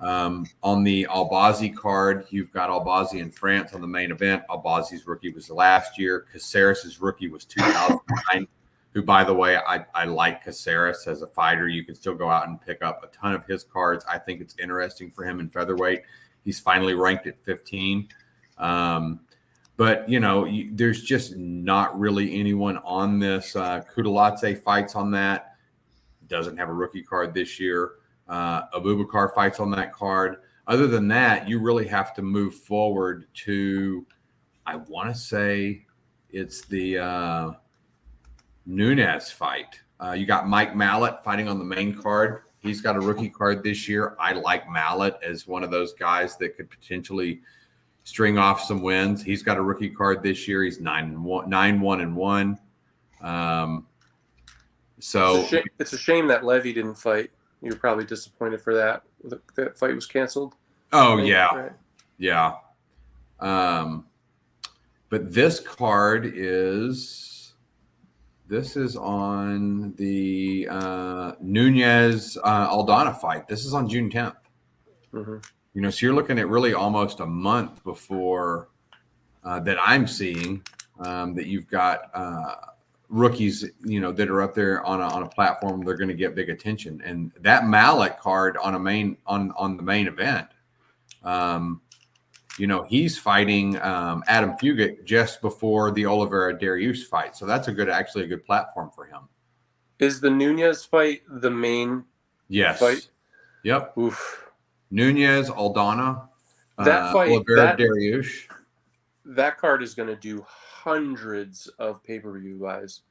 On the Albazi card, you've got Albazi in France on the main event. Albazi's rookie was last year. Caceres' rookie was 2009. Who, by the way, I like Caceres as a fighter. You can still go out and pick up a ton of his cards. I think it's interesting for him in featherweight. He's finally ranked at 15. But, there's just not really anyone on this. Kudalatse fights on that. Doesn't have a rookie card this year. Abubakar fights on that card. Other than that, you really have to move forward to, I want to say it's the Nunes fight. You got Mike Mallet fighting on the main card. He's got a rookie card this year. I like Mallet as one of those guys that could potentially string off some wins. He's got a rookie card this year. He's 9-1-1. So it's a shame that Levy didn't fight. You were probably disappointed for that. That fight was canceled. Oh, yeah. Right. Yeah. But this card is on the Nunez Aldana fight. This is on June 10th. Mm-hmm. So you're looking at really almost a month before that I'm seeing that you've got rookies, that are up there on a platform. They're going to get big attention. And that Mallet card on the main event, he's fighting Adam Fugit just before the Oliveira Dariush fight. So that's actually a good platform for him. Is the Nunez fight the main fight? Yep. Oof. Nunez, Aldana, that fight, Oliveira Dariush. That card is going to do hundreds of pay-per-view buys.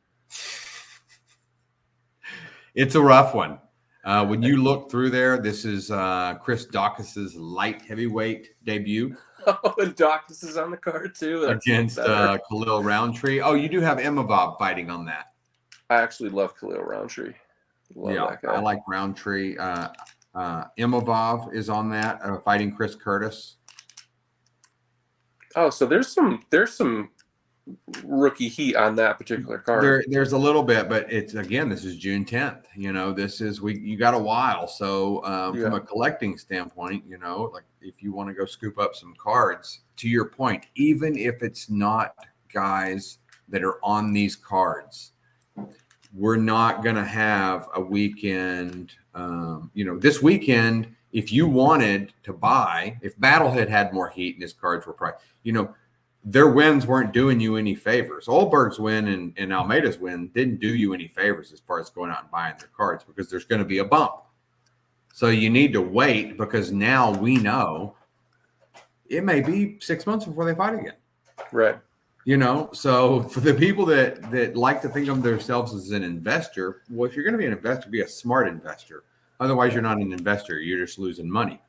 It's a rough one. When you look through there, this is Chris Dawkins' light heavyweight debut. Oh, and Dawkins is on the card too. That's against Khalil Roundtree. Oh, you do have Imavov fighting on that. I actually love Khalil Roundtree. Love that guy. I like Roundtree. Imavov is on that, fighting Chris Curtis. Oh, so there's some rookie heat on that particular card. There's a little bit, but this is June 10th. You got a while. So from a collecting standpoint, like if you want to go scoop up some cards, to your point, even if it's not guys that are on these cards, we're not going to have a weekend. This weekend, if you wanted to buy, if Battlehead had more heat and his cards were priced, their wins weren't doing you any favors. Oldberg's win and Almeida's win didn't do you any favors as far as going out and buying their cards, because there's going to be a bump. So you need to wait, because now we know it may be 6 months before they fight again. Right. So for the people that like to think of themselves as an investor, well, if you're going to be an investor, be a smart investor. Otherwise, you're not an investor. You're just losing money.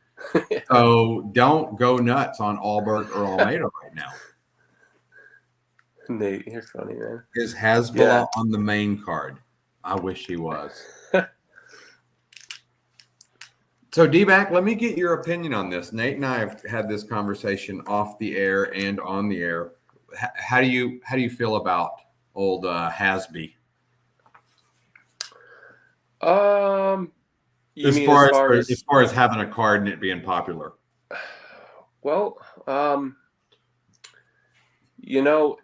So don't go nuts on Alberg or Almeida right now. Nate, you're funny, man. Is Hasbulla on the main card? I wish he was. So, D-Back, let me get your opinion on this. Nate and I have had this conversation off the air and on the air. How do you feel about old Hasby? As far as having a card and it being popular. Well,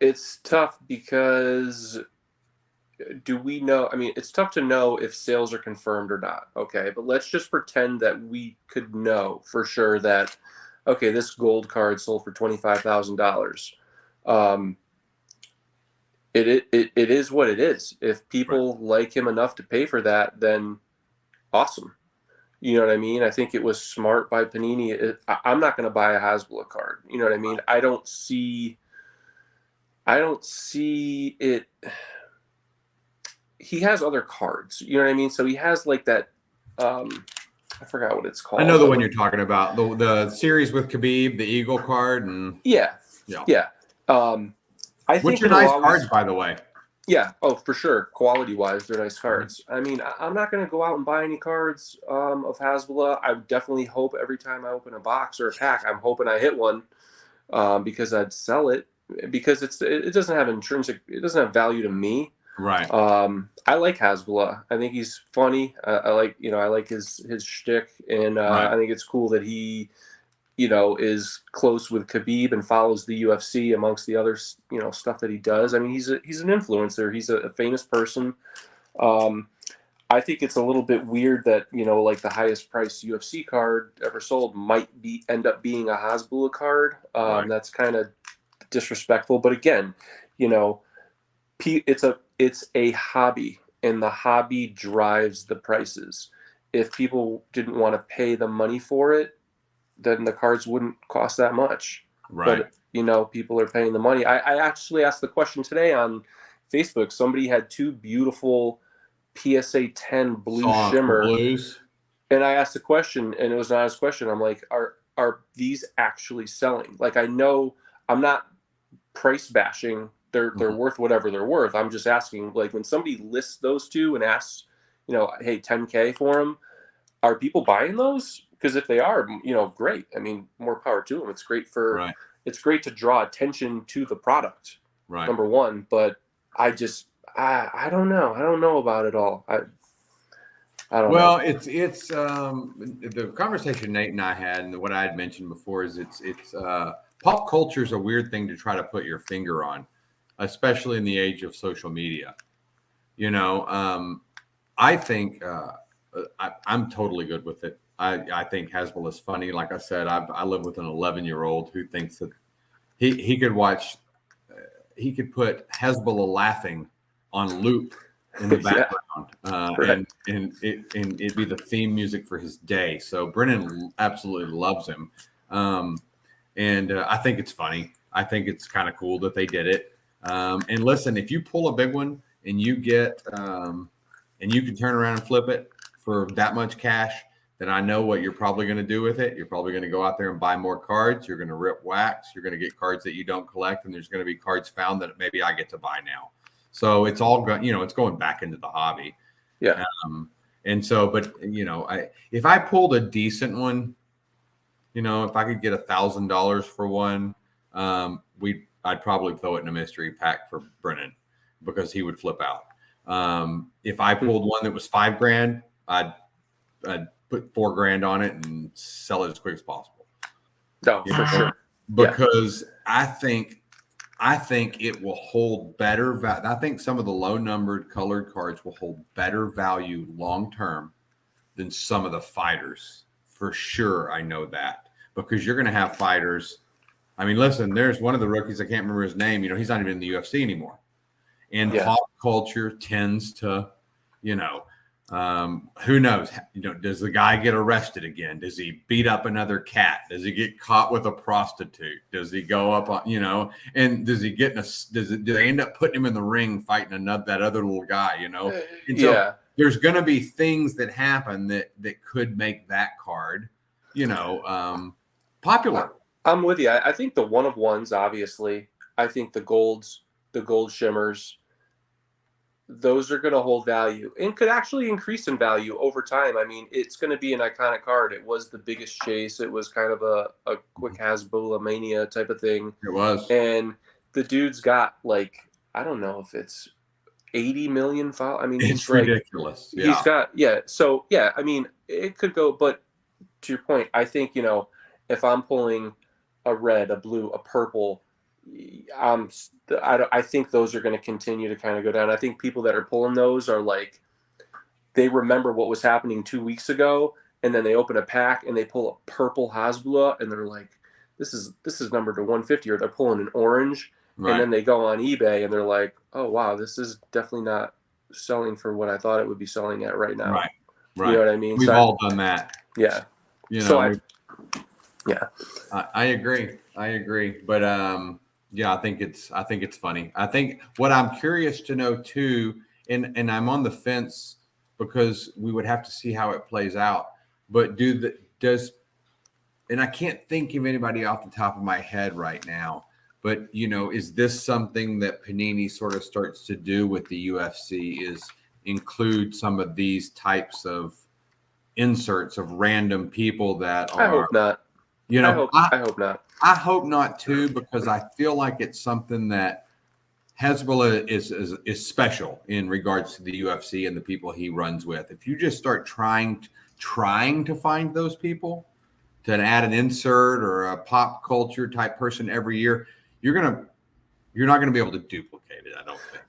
it's tough because do we know? I mean, it's tough to know if sales are confirmed or not. Okay, but let's just pretend that we could know for sure that, okay, this gold card sold for $25,000. It is what it is. If people like him enough to pay for that, then awesome. You know what I mean? I think it was smart by Panini. I'm not going to buy a Hasbulla card. You know what I mean? I don't see it. He has other cards. You know what I mean? So he has like that. I forgot what it's called. I know the one you're talking about. The series with Khabib, the Eagle card, and yeah. I think which are nice cards, by the way. Yeah. Oh, for sure. Quality-wise, they're nice cards. I mean, I'm not going to go out and buy any cards of Hasbulla. I definitely hope every time I open a box or a pack, I'm hoping I hit one because I'd sell it, because it doesn't have intrinsic, it doesn't have value to me. Right. I like Hasbulla. I think he's funny. I like his shtick, and Right. I think it's cool that he, is close with Khabib and follows the UFC amongst the other, stuff that he does. I mean, he's an influencer. He's a famous person. I think it's a little bit weird that, like the highest priced UFC card ever sold might end up being a Hasbulla card. Right. That's kind of disrespectful. But again, it's a hobby, and the hobby drives the prices. If people didn't want to pay the money for it, then the cards wouldn't cost that much. Right. But people are paying the money. I actually asked the question today on Facebook. Somebody had two beautiful PSA 10 blue shimmer, blues. and I asked the question, and it was an honest question. I'm like, are these actually selling? Like, I know I'm not price bashing. They're worth whatever they're worth. I'm just asking, like, when somebody lists those two and asks, hey, 10K for them, are people buying those? Because if they are, great. I mean, more power to them. It's great it's great to draw attention to the product. Right. Number one, but I don't know. I don't know about it all. I don't know. Well, it's the conversation Nate and I had, and what I had mentioned before is it's pop culture is a weird thing to try to put your finger on, especially in the age of social media. I think I'm totally good with it. I think Hasbulla is funny. Like I said, I live with an 11-year-old who thinks that he could watch, he could put Hasbulla laughing on loop in the background, Right. and it'd be the theme music for his day. So Brennan absolutely loves him, and I think it's funny. I think it's kind of cool that they did it. And listen, if you pull a big one and you get and you can turn around and flip it for that much cash, then I know what you're probably going to do with it. You're probably going to go out there and buy more cards. You're going to rip wax. You're going to get cards that you don't collect, and there's going to be cards found that maybe I get to buy now. So it's all going, it's going back into the hobby. Yeah. And so, but if I pulled a decent one, if I could get $1,000 for one, I'd probably throw it in a mystery pack for Brennan because he would flip out. If I pulled one that was $5,000, I'd put $4,000 on it and sell it as quick as possible. No, for sure. Because I think it will hold better. I think some of the low numbered colored cards will hold better value long term than some of the fighters. For sure, I know that because you're going to have fighters. I mean, listen, there's one of the rookies. I can't remember his name. He's not even in the UFC anymore. And pop culture tends to, who knows? Does the guy get arrested again? Does he beat up another cat? Does he get caught with a prostitute? Does he go up on, and does he get do they end up putting him in the ring fighting that other little guy, And so there's going to be things that happen that could make that card, popular. I'm with you. I think the one of ones, obviously. I think the gold shimmers, those are going to hold value and could actually increase in value over time. I mean, it's going to be an iconic card. It was the biggest chase. It was kind of a quick Hasbulla mania type of thing. It was. And the dude's got I don't know if it's 80 million followers. I mean, it's ridiculous. Yeah. He's got, So, I mean, it could go, but to your point, I think, if I'm pulling a red, a blue, a purple, I think those are going to continue to kind of go down. I think people that are pulling those are they remember what was happening 2 weeks ago, and then they open a pack and they pull a purple Hasbulla, and they're like, this is numbered to 150, or they're pulling an orange, and then they go on eBay and they're like, oh wow, this is definitely not selling for what I thought it would be selling at right now. Right. You know what I mean? We've all done that. Yeah. I agree. But I think it's funny. I think what I'm curious to know too, and I'm on the fence because we would have to see how it plays out. But and I can't think of anybody off the top of my head right now. But is this something that Panini sort of starts to do with the UFC? Is include some of these types of inserts of random people that are? I hope not. I hope not. I hope not too, because I feel like it's something that Hezbollah is special in regards to the UFC and the people he runs with. If you just start trying to find those people to add an insert or a pop culture type person every year, you're not gonna be able to duplicate it, I don't think.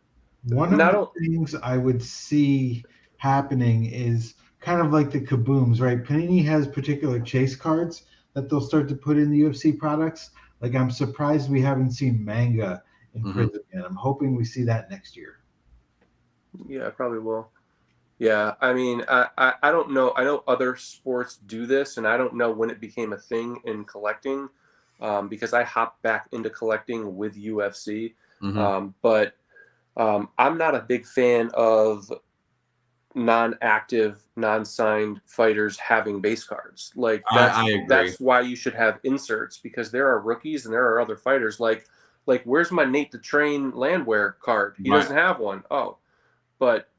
One of the things I would see happening is kind of like the kabooms, right? Panini has particular chase cards that they'll start to put in the UFC products. Like, I'm surprised we haven't seen manga in Prizm yet. I'm hoping we see that next year. Yeah, probably will. Yeah, I mean, I don't know. I know other sports do this, and I don't know when it became a thing in collecting, because I hopped back into collecting with UFC. But I'm not a big fan of non-active, non-signed fighters having base cards. Like, I agree. That's why you should have inserts, because there are rookies and there are other fighters. Like where's my Nate the Train Landwehr card? He doesn't have one. Oh, but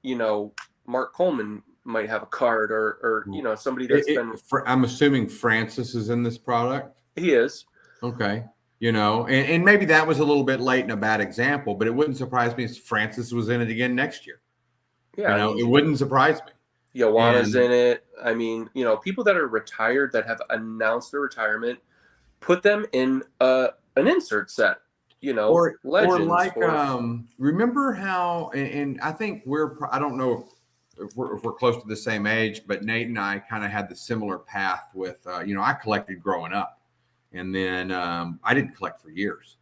Mark Coleman might have a card, or somebody that's been. I'm assuming Francis is in this product. He is. Okay. And maybe that was a little bit late and a bad example, but it wouldn't surprise me if Francis was in it again next year. Yeah, it wouldn't surprise me. Joanna's in it. I mean, people that are retired that have announced their retirement, put them in an insert set. Or legends. Remember how? And I think I don't know if we're close to the same age, but Nate and I kind of had the similar path with. I collected growing up, and then I didn't collect for years.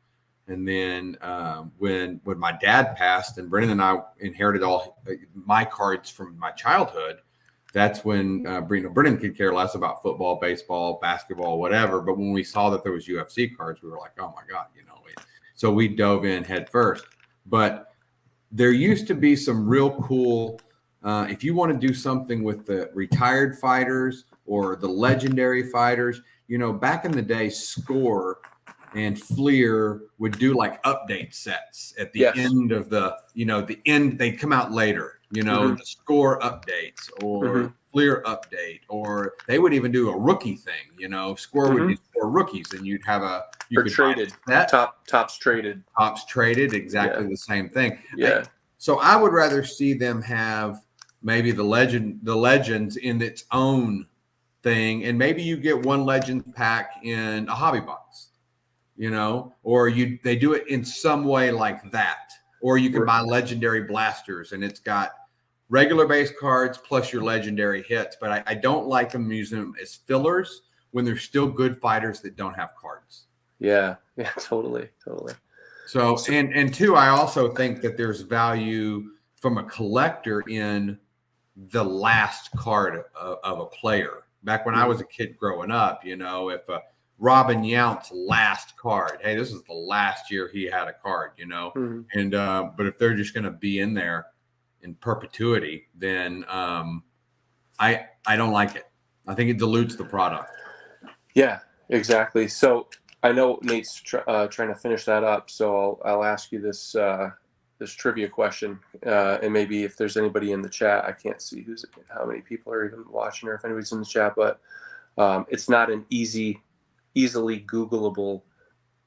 And then when my dad passed and Brennan and I inherited all my cards from my childhood, that's when Brennan could care less about football, baseball, basketball, whatever. But when we saw that there was UFC cards, we were like, oh my God, So we dove in head first. But there used to be some real cool, if you want to do something with the retired fighters or the legendary fighters, back in the day, Score and Fleer would do like update sets at the end of the end. They'd come out later, the Score updates or Fleer update, or they would even do a rookie thing. Score would do 4 rookies, and you'd have traded tops traded. Tops traded, exactly the same thing. Yeah. So I would rather see them have maybe the legends in its own thing, and maybe you get one legend pack in a hobby box. Or they do it in some way like that. Or you can buy legendary blasters, and it's got regular base cards plus your legendary hits. But I don't like them using them as fillers when there's still good fighters that don't have cards. Yeah, totally. So and two, I also think that there's value from a collector in the last card of a player. Back when I was a kid growing up, if Robin Yount's last card. Hey, this is the last year he had a card, and but if they're just going to be in there in perpetuity, then I don't like it. I think it dilutes the product. Yeah, exactly. So I know Nate's trying to finish that up, so I'll ask you this trivia question, and maybe if there's anybody in the chat, I can't see how many people are even watching or if anybody's in the chat, but it's not an easily Googleable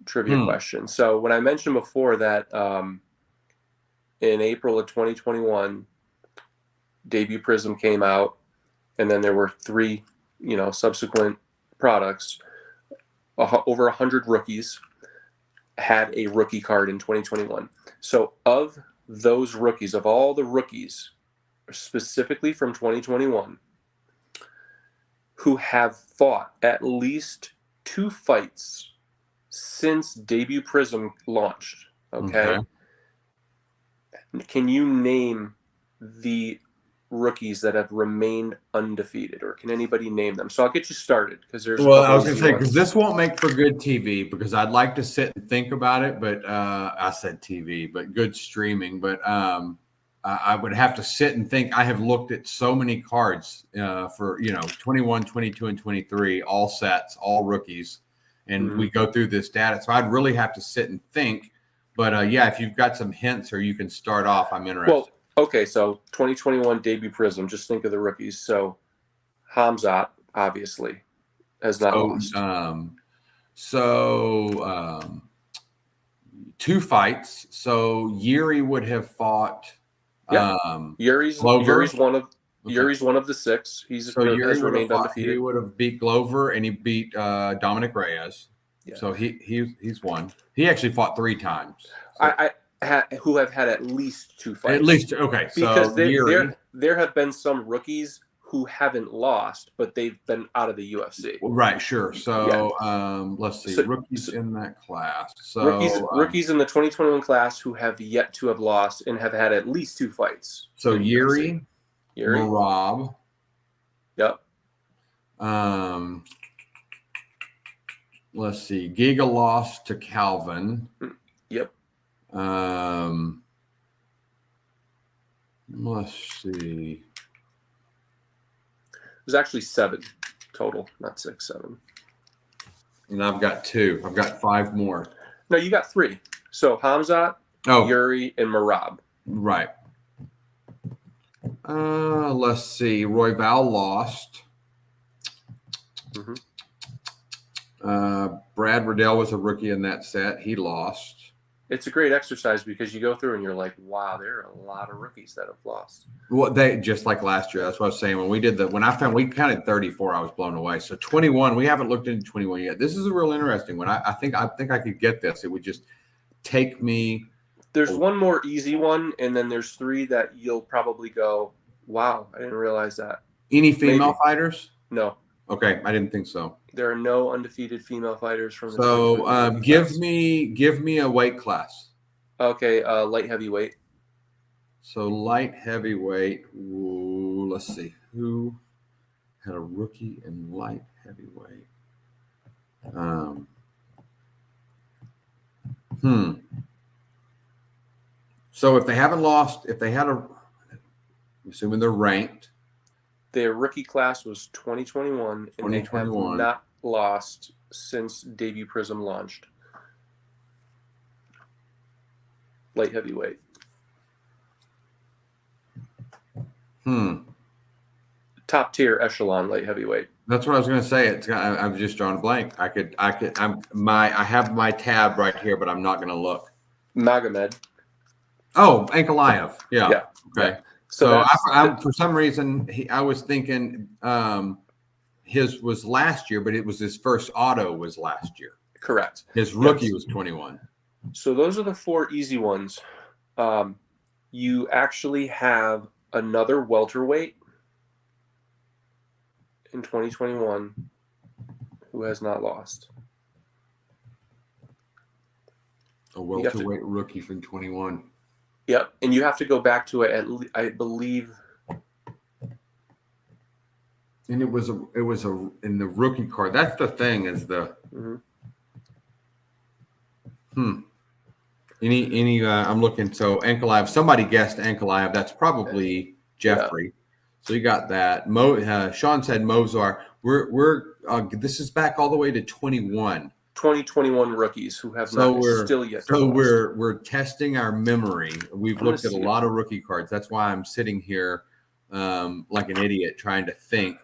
trivia question. So when I mentioned before that in April of 2021, debut Prizm came out, and then there were 3, subsequent products. Over 100 rookies had a rookie card in 2021. So of those rookies, of all the rookies, specifically from 2021, who have fought at least 2 fights since debut Prizm launched. Okay. Can you name the rookies that have remained undefeated, or can anybody name them? So I'll get you started, because there's. Well, I was going to say, because this won't make for good TV, because I'd like to sit and think about it, but I said TV, but good streaming. But I would have to sit and think. I have looked at so many cards for 21, 22, and 23, all sets, all rookies, and we go through this data. So I'd really have to sit and think. But if you've got some hints or you can start off, I'm interested. Well, okay, so 2021 debut Prizm. Just think of the rookies. So Hamzat obviously has not lost. 2 fights. So Yuri would have fought Yuri's Glover. Yuri's one of the 6. So Yuri has remained undefeated. He would have beat Glover, and he beat Dominic Reyes. Yeah. So he's won. He actually fought 3 times. So. Who have had at least 2 fights. At least, okay. Because So there have been some rookies who haven't lost, but they've been out of the UFC. Right, sure. So let's see. Rookies in that class. So rookies in the 2021 class who have yet to have lost and have had at least 2 fights. So Yuri, Marab. Yep. Let's see. Giga lost to Calvin. Yep. Let's see. There's actually 7 total, not 6, 7. And I've got 2. I've got 5 more. No, you got 3. So Hamzat, Yuri, and Marab. Right. Let's see. Royval lost. Mm-hmm. Brad Riddell was a rookie in that set. He lost. It's a great exercise because you go through and you're like, wow, there are a lot of rookies that have lost. Well, they just like last year. That's what I was saying. When we counted 34, I was blown away. So 21, we haven't looked into 21 yet. This is a real interesting one. I think I could get this. It would just take me. There's one more easy one, and then there's 3 that you'll probably go, wow, I didn't realize that. Any female fighters? No. Okay, I didn't think so. There are no undefeated female fighters from the. So give me a weight class. Okay, light heavyweight. So light heavyweight. Ooh, let's see who had a rookie in light heavyweight. So if they haven't lost, I'm assuming they're ranked. Their rookie class was 2021, and they have not lost since debut Prizm launched. Light heavyweight. Top tier echelon light heavyweight. That's what I was going to say. I've just drawn a blank. I have my tab right here, but I'm not going to look. Magomed. Oh, Ankalaev. Yeah. Okay. So for some reason, I was thinking his was last year, but it was his first auto was last year. Correct. His rookie was 21. So those are the 4 easy ones. You actually have another welterweight in 2021 who has not lost. A welterweight rookie from 21. Yep, and you have to go back to it I believe. And it was in the rookie card. That's the thing is the. Any I'm looking. So Ankalaev. Somebody guessed Ankalaev. That's probably Jeffrey. Yeah. So you got that. Sean said Mozart. We're this is back all the way to 21. 2021 rookies who have not still yet. So we're testing our memory. We've looked at a lot of rookie cards. That's why I'm sitting here like an idiot trying to think,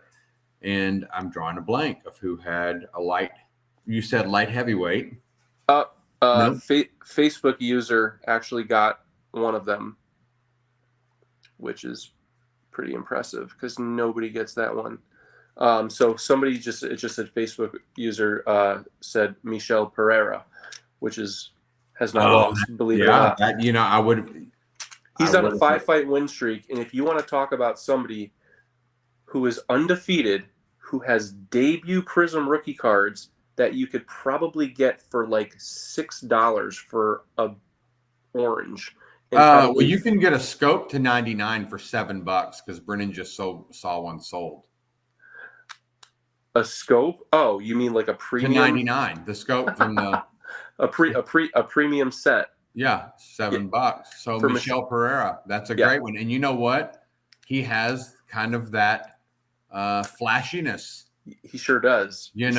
and I'm drawing a blank of who had a light. You said light heavyweight. No? Facebook user actually got one of them, which is pretty impressive because nobody gets that one. So somebody just a Facebook user said Michel Pereira, which has not lost. Believe it or not, I would. He's on a 5-fight win streak, and if you want to talk about somebody who is undefeated, who has debut Prizm rookie cards that you could probably get for like $6 for a orange. Well, you can get a scope to 99 for $7 because Brennan just saw one sold. A scope? Oh, you mean like a premium? To 99. The scope from the a premium set. Yeah, $7. So Michel Pereira, that's a great one. And you know what? He has kind of that flashiness. He sure does. That's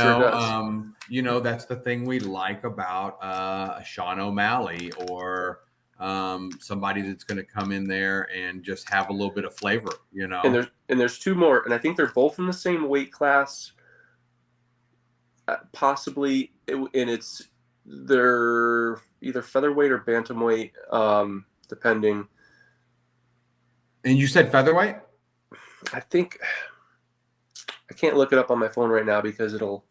the thing we like about Sean O'Malley or somebody that's going to come in there and just have a little bit of flavor, And there's 2 more, and I think they're both in the same weight class. Possibly, and it's They're either featherweight or bantamweight, depending. And you said featherweight? I think I can't look it up on my phone right now because it'll.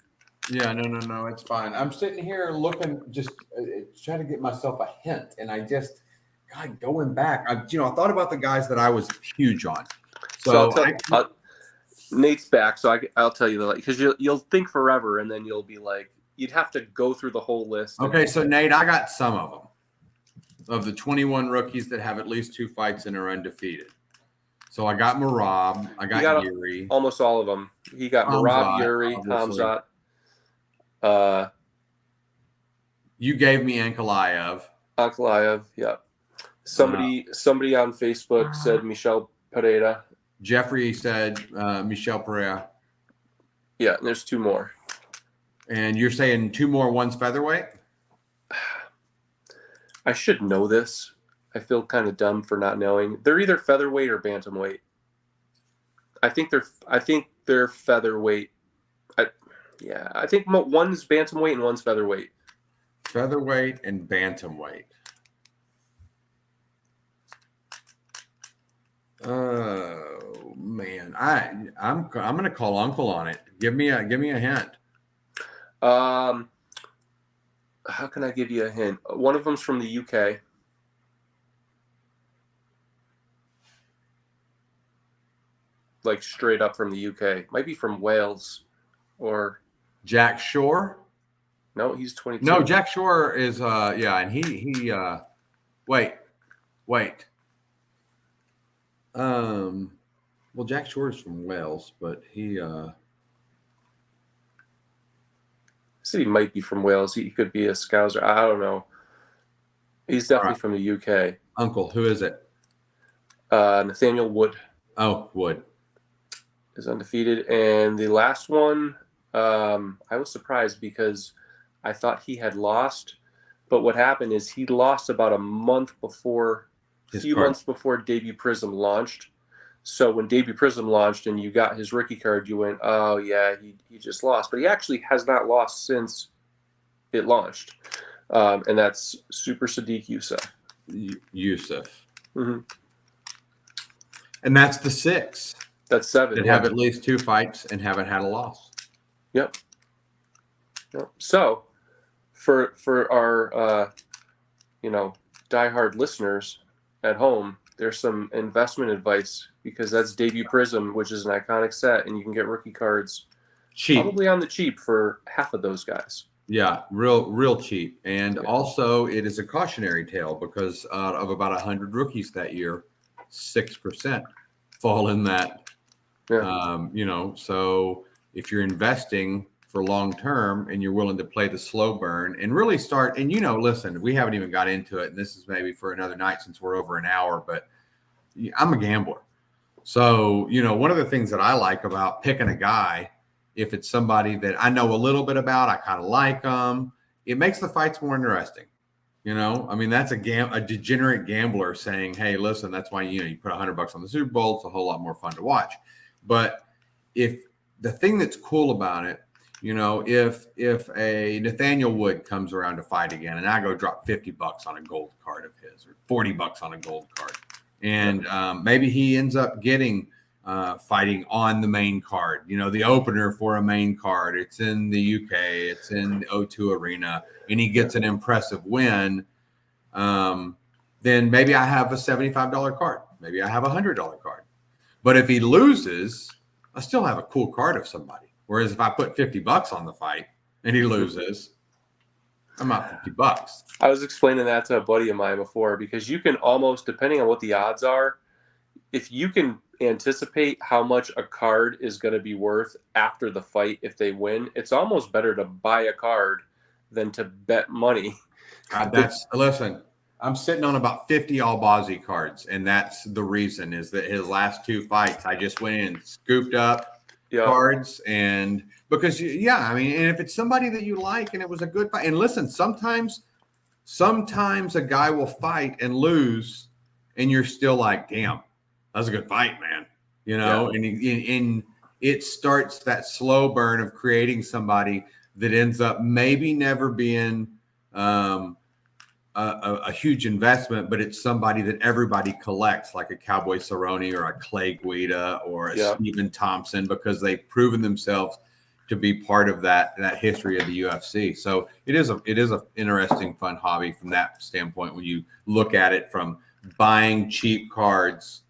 Yeah, no, it's fine. I'm sitting here looking, just trying to get myself a hint, and God, going back, I thought about the guys that I was huge on. So Nate's back, so I'll tell you because you'll think forever, and then you'll be like, you'd have to go through the whole list. Okay, so Nate, I got some of them. Of the 21 rookies that have at least 2 fights and are undefeated. So I got Merab, I got Yuri. Almost all of them. He got Merab, Yuri, Hamzat. You gave me Ankalaev. Yeah. Somebody on Facebook said Michel Pereira. Jeffrey said Michel Pereira. Yeah, and there's 2 more. And you're saying 2 more, one's featherweight? I should know this. I feel kind of dumb for not knowing. They're either featherweight or bantamweight. I think they're featherweight. I think one's bantamweight and one's featherweight. Featherweight and bantamweight. Oh man, I'm gonna call Uncle on it. Give me a hint. How can I give you a hint? One of them's from the UK. Like straight up from the UK. Might be from Wales or Jack Shore. No, he's 22. No, Jack Shore is and he wait. Well, Jack Shore is from Wales, but he said he might be from Wales. He could be a Scouser. I don't know. He's definitely from the UK. Uncle, who is it? Nathaniel Wood. Oh, Wood is undefeated. And the last one, I was surprised because I thought he had lost. But what happened is he lost about a month before, months before Debut Prizm launched. So when Debut Prizm launched and you got his rookie card, you went, oh, yeah, he just lost. But he actually has not lost since it launched. And that's Super Sadiq Youssef. Mm-hmm. And that's the 6. That's 7. That have at least 2 fights and haven't had a loss. Yep. So for our diehard listeners at home, there's some investment advice because that's Debut Prizm, which is an iconic set, and you can get rookie cards cheap, probably on the cheap for half of those guys. Yeah, real cheap. And also it is a cautionary tale because of about 100 rookies that year, 6% fall in that. Yeah. So if you're investing for long term and you're willing to play the slow burn and really start, and listen, we haven't even got into it, and this is maybe for another night since we're over an hour, but I'm a gambler. So, one of the things that I like about picking a guy, if it's somebody that I know a little bit about, I kind of like them, it makes the fights more interesting. That's a degenerate gambler saying, hey, listen, that's why, you put $100 on the Super Bowl. It's a whole lot more fun to watch. But if the thing that's cool about it, if a Nathaniel Wood comes around to fight again and I go drop $50 on a gold card of his or $40 on a gold card, and maybe he ends up getting fighting on the main card, the opener for a main card. It's in the UK, it's in the O2 Arena, and he gets an impressive win. Then maybe I have a $75 card. Maybe I have a $100 card. But if he loses, I still have a cool card of somebody. Whereas if I put $50 on the fight and he loses, I'm out $50. I was explaining that to a buddy of mine before because you can almost, depending on what the odds are, if you can anticipate how much a card is going to be worth after the fight if they win, it's almost better to buy a card than to bet money. Listen, I'm sitting on about 50 Albazi cards, and that's the reason is that his last 2 fights, I just went in and scooped up cards, and because and if it's somebody that you like and it was a good fight, and listen, sometimes a guy will fight and lose, and you're still like, damn, that was a good fight, man. And it starts that slow burn of creating somebody that ends up maybe never being um, a huge investment, but it's somebody that everybody collects, like a Cowboy Cerrone or a Clay Guida or a Stephen Thompson, because they've proven themselves to be part of that history of the UFC. So it is a interesting, fun hobby from that standpoint when you look at it from buying cheap cards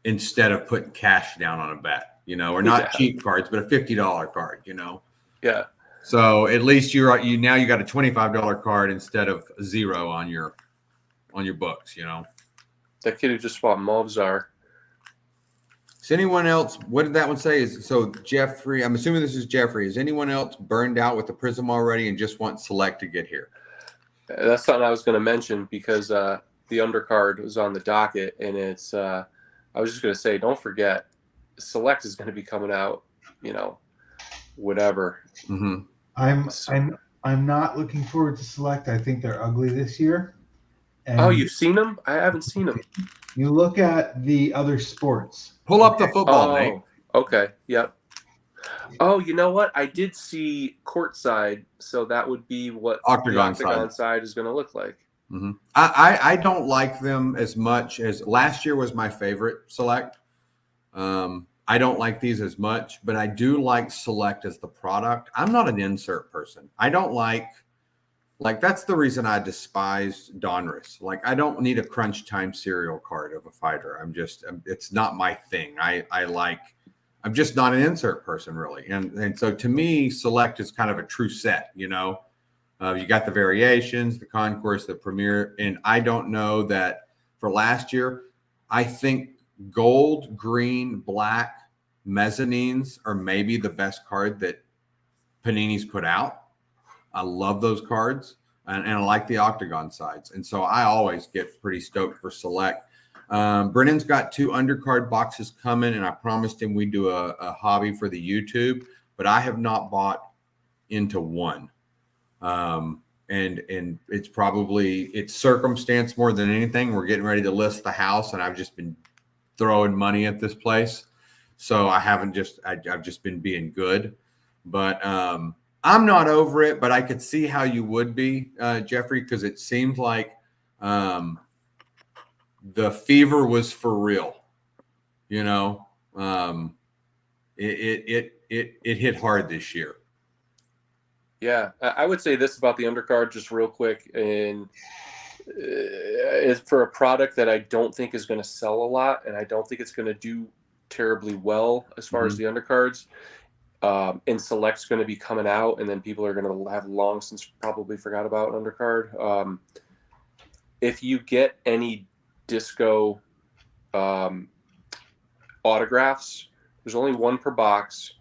instead of putting cash down on a bet, or not cheap cards, but a $50 card, Yeah. So at least you got a $25 card instead of $0 on your books, That kid who just fought Movzar. Is anyone else? What did that one say? So Jeffrey? I'm assuming this is Jeffrey. Is anyone else burned out with the Prizm already and just want Select to get here? That's something I was going to mention because the undercard was on the docket, and it's. I was just going to say, don't forget, Select is going to be coming out. Whatever. Mm-hmm. I'm not looking forward to Select. I think they're ugly this year. And you've seen them? I haven't seen them. You look at the other sports. Pull up the football, Nate. Okay. Yep. Oh, you know what? I did see courtside, so that would be what Octagon side is going to look like. Mm-hmm. I don't like them as much as last year was my favorite Select. I don't like these as much, but I do like Select as the product. I'm not an insert person. I don't like that's the reason I despise Donruss. I don't need a crunch time serial card of a fighter. It's not my thing. I'm just not an insert person really. And so to me, Select is kind of a true set, you got the variations, the concourse, the premier. And I don't know that for last year, I think gold, green, black mezzanines are maybe the best card that Panini's put out. I love those cards, and I like the octagon sides. And so I always get pretty stoked for Select. Brennan's got 2 undercard boxes coming, and I promised him we'd do a hobby for the YouTube, but I have not bought into one. And it's circumstance more than anything. We're getting ready to list the house, and I've just been throwing money at this place. So I've just been being good, but I'm not over it, but I could see how you would be, Jeffrey, because it seemed like the fever was for real. It hit hard this year. Yeah, I would say this about the undercard just real quick, and it's for a product that I don't think is going to sell a lot, and I don't think it's going to do terribly well as far as the undercards. And Select's going to be coming out, and then people are going to have long since probably forgot about undercard. If you get any disco autographs, there's only 1 per box.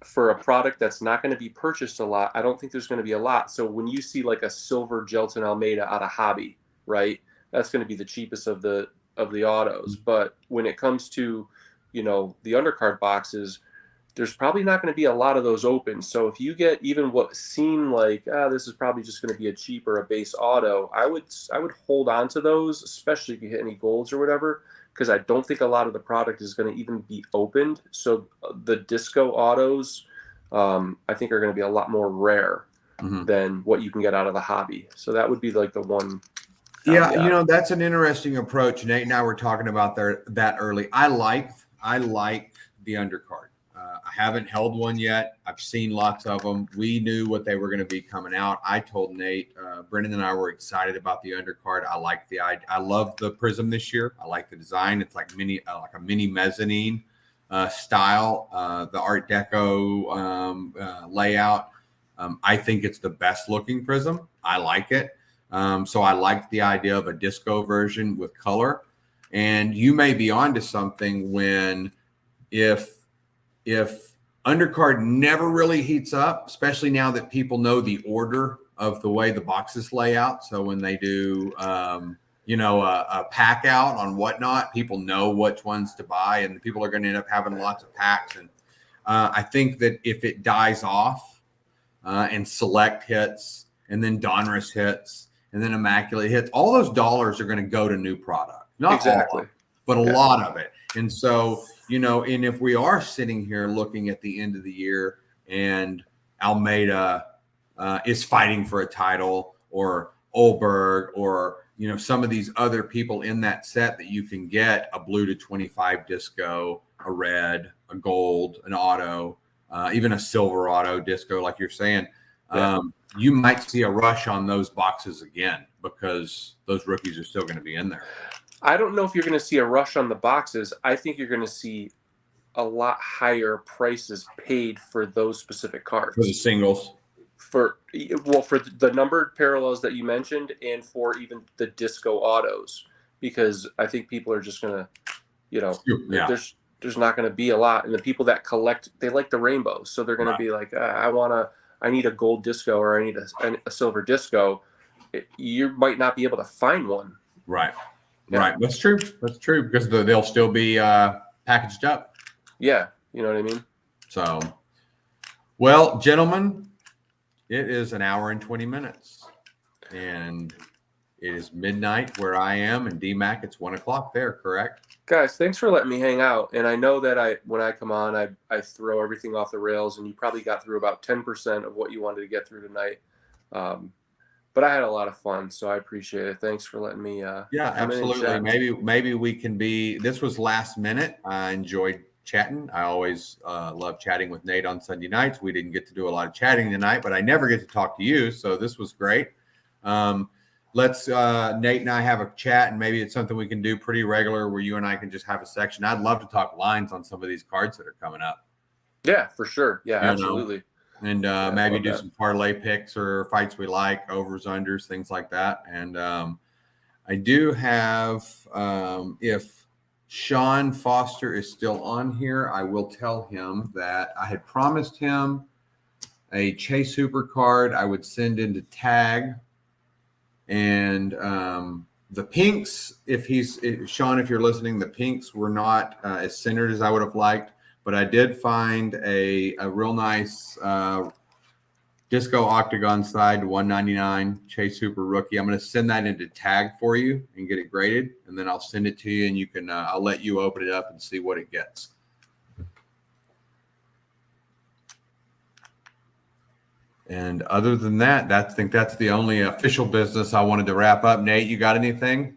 For a product that's not going to be purchased a lot, I don't think there's going to be a lot. So when you see like a silver Gelton Almeida out of hobby, right, that's going to be the cheapest of the autos. But when it comes to the undercard boxes, there's probably not going to be a lot of those open. So if you get even what seem like this is probably just going to be a cheap or a base auto, I would hold on to those, especially if you hit any golds or whatever, because I don't think a lot of the product is going to even be opened. So the disco autos, I think, are going to be a lot more rare than what you can get out of the hobby. So that would be like the one. Yeah, that's an interesting approach. Nate and I were talking about that early. I like the undercard. I haven't held one yet. I've seen lots of them. We knew what they were going to be coming out. I told Nate, Brendan and I were excited about the undercard. I like the idea. I love the Prizm this year. I like the design. It's like a mini mezzanine style. The Art Deco layout. I think it's the best looking Prizm. I like it. So I like the idea of a disco version with color. And you may be onto something when if undercard never really heats up, especially now that people know the order of the way the boxes lay out. So when they do, a pack out on whatnot, people know which ones to buy, and people are going to end up having lots of packs. And I think that if it dies off and Select hits, and then Donruss hits, and then Immaculate hits, all those dollars are going to go to new product. Not exactly, all, but a lot of it. And so, and if we are sitting here looking at the end of the year and Almeida, is fighting for a title, or Olberg, or some of these other people in that set that you can get a blue to 25 disco, a red, a gold, an auto, even a silver auto disco, like you're saying. Yeah. You might see a rush on those boxes again because those rookies are still going to be in there. I don't know if you're going to see a rush on the boxes. I think you're going to see a lot higher prices paid for those specific cards. For the singles. For the numbered parallels that you mentioned, and for even the disco autos, because I think people are just going to, there's not going to be a lot. And the people that collect, they like the rainbows. So they're going to be like, I need a gold disco, or I need a silver disco. You might not be able to find one. Right. Yeah. Right. That's true. That's true, because they'll still be packaged up. Yeah. You know what I mean? So, well, gentlemen, it is an hour and 20 minutes, and it is midnight where I am, and DMAC, it's 1 o'clock there, correct? Guys, thanks for letting me hang out. And I know that when I come on, I throw everything off the rails, and you probably got through about 10% of what you wanted to get through tonight. But I had a lot of fun, so I appreciate it. Thanks for letting me. Yeah, absolutely. Maybe we can be. This was last minute. I enjoyed chatting. I always love chatting with Nate on Sunday nights. We didn't get to do a lot of chatting tonight, but I never get to talk to you, so this was great. Let's Nate and I have a chat, and maybe it's something we can do pretty regular where you and I can just have a section. I'd love to talk lines on some of these cards that are coming up. Yeah, for sure. Yeah, absolutely. And maybe do some parlay picks or fights we like, overs, unders, things like that. And I do have, if Sean Foster is still on here, I will tell him that I had promised him a Chase Hooper card I would send into tag. And the pinks, Sean, if you're listening, the pinks were not as centered as I would have liked. But I did find a real nice Disco Octagon side 199 Chase Hooper rookie. I'm going to send that into tag for you and get it graded, and then I'll send it to you, and you can I'll let you open it up and see what it gets. And other than that, I think that's the only official business I wanted to wrap up. Nate, you got anything?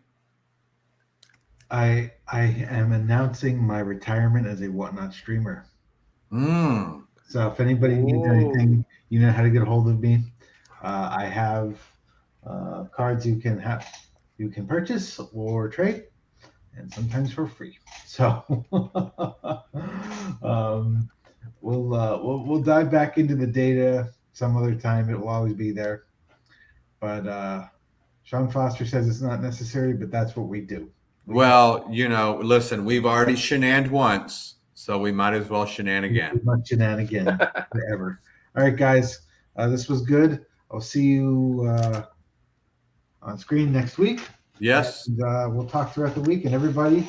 I am announcing my retirement as a Whatnot streamer. So if anybody needs anything, you know how to get a hold of me. I have cards you can purchase or trade, and sometimes for free. So we'll dive back into the data some other time. It will always be there. But Sean Foster says it's not necessary, but that's what we do. Well, listen, we've already shenaned once, so we might as well shenan again. We must shenan again forever. All right, guys, this was good. I'll see you on screen next week. Yes. And, we'll talk throughout the week. And everybody,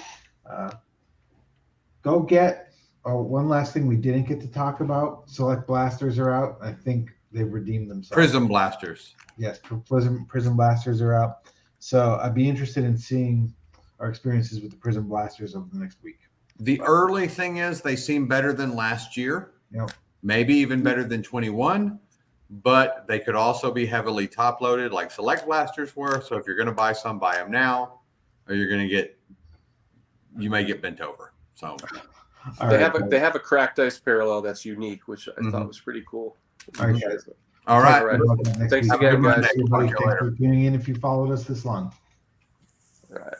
go get one last thing we didn't get to talk about. Select blasters are out. I think they've redeemed themselves. Prizm blasters. Yes, Prizm blasters are out. So I'd be interested in seeing our experiences with the Prizm blasters over the next week. The early thing is they seem better than last year. Yep. Maybe even better than 21, but they could also be heavily top loaded like select blasters were. So if you're going to buy some, buy them now, or you may get bent over. So they have a cracked ice parallel that's unique, which I thought was pretty cool. All right, guys. All right. Thanks again, guys. Thanks for tuning in if you followed us this long. All right.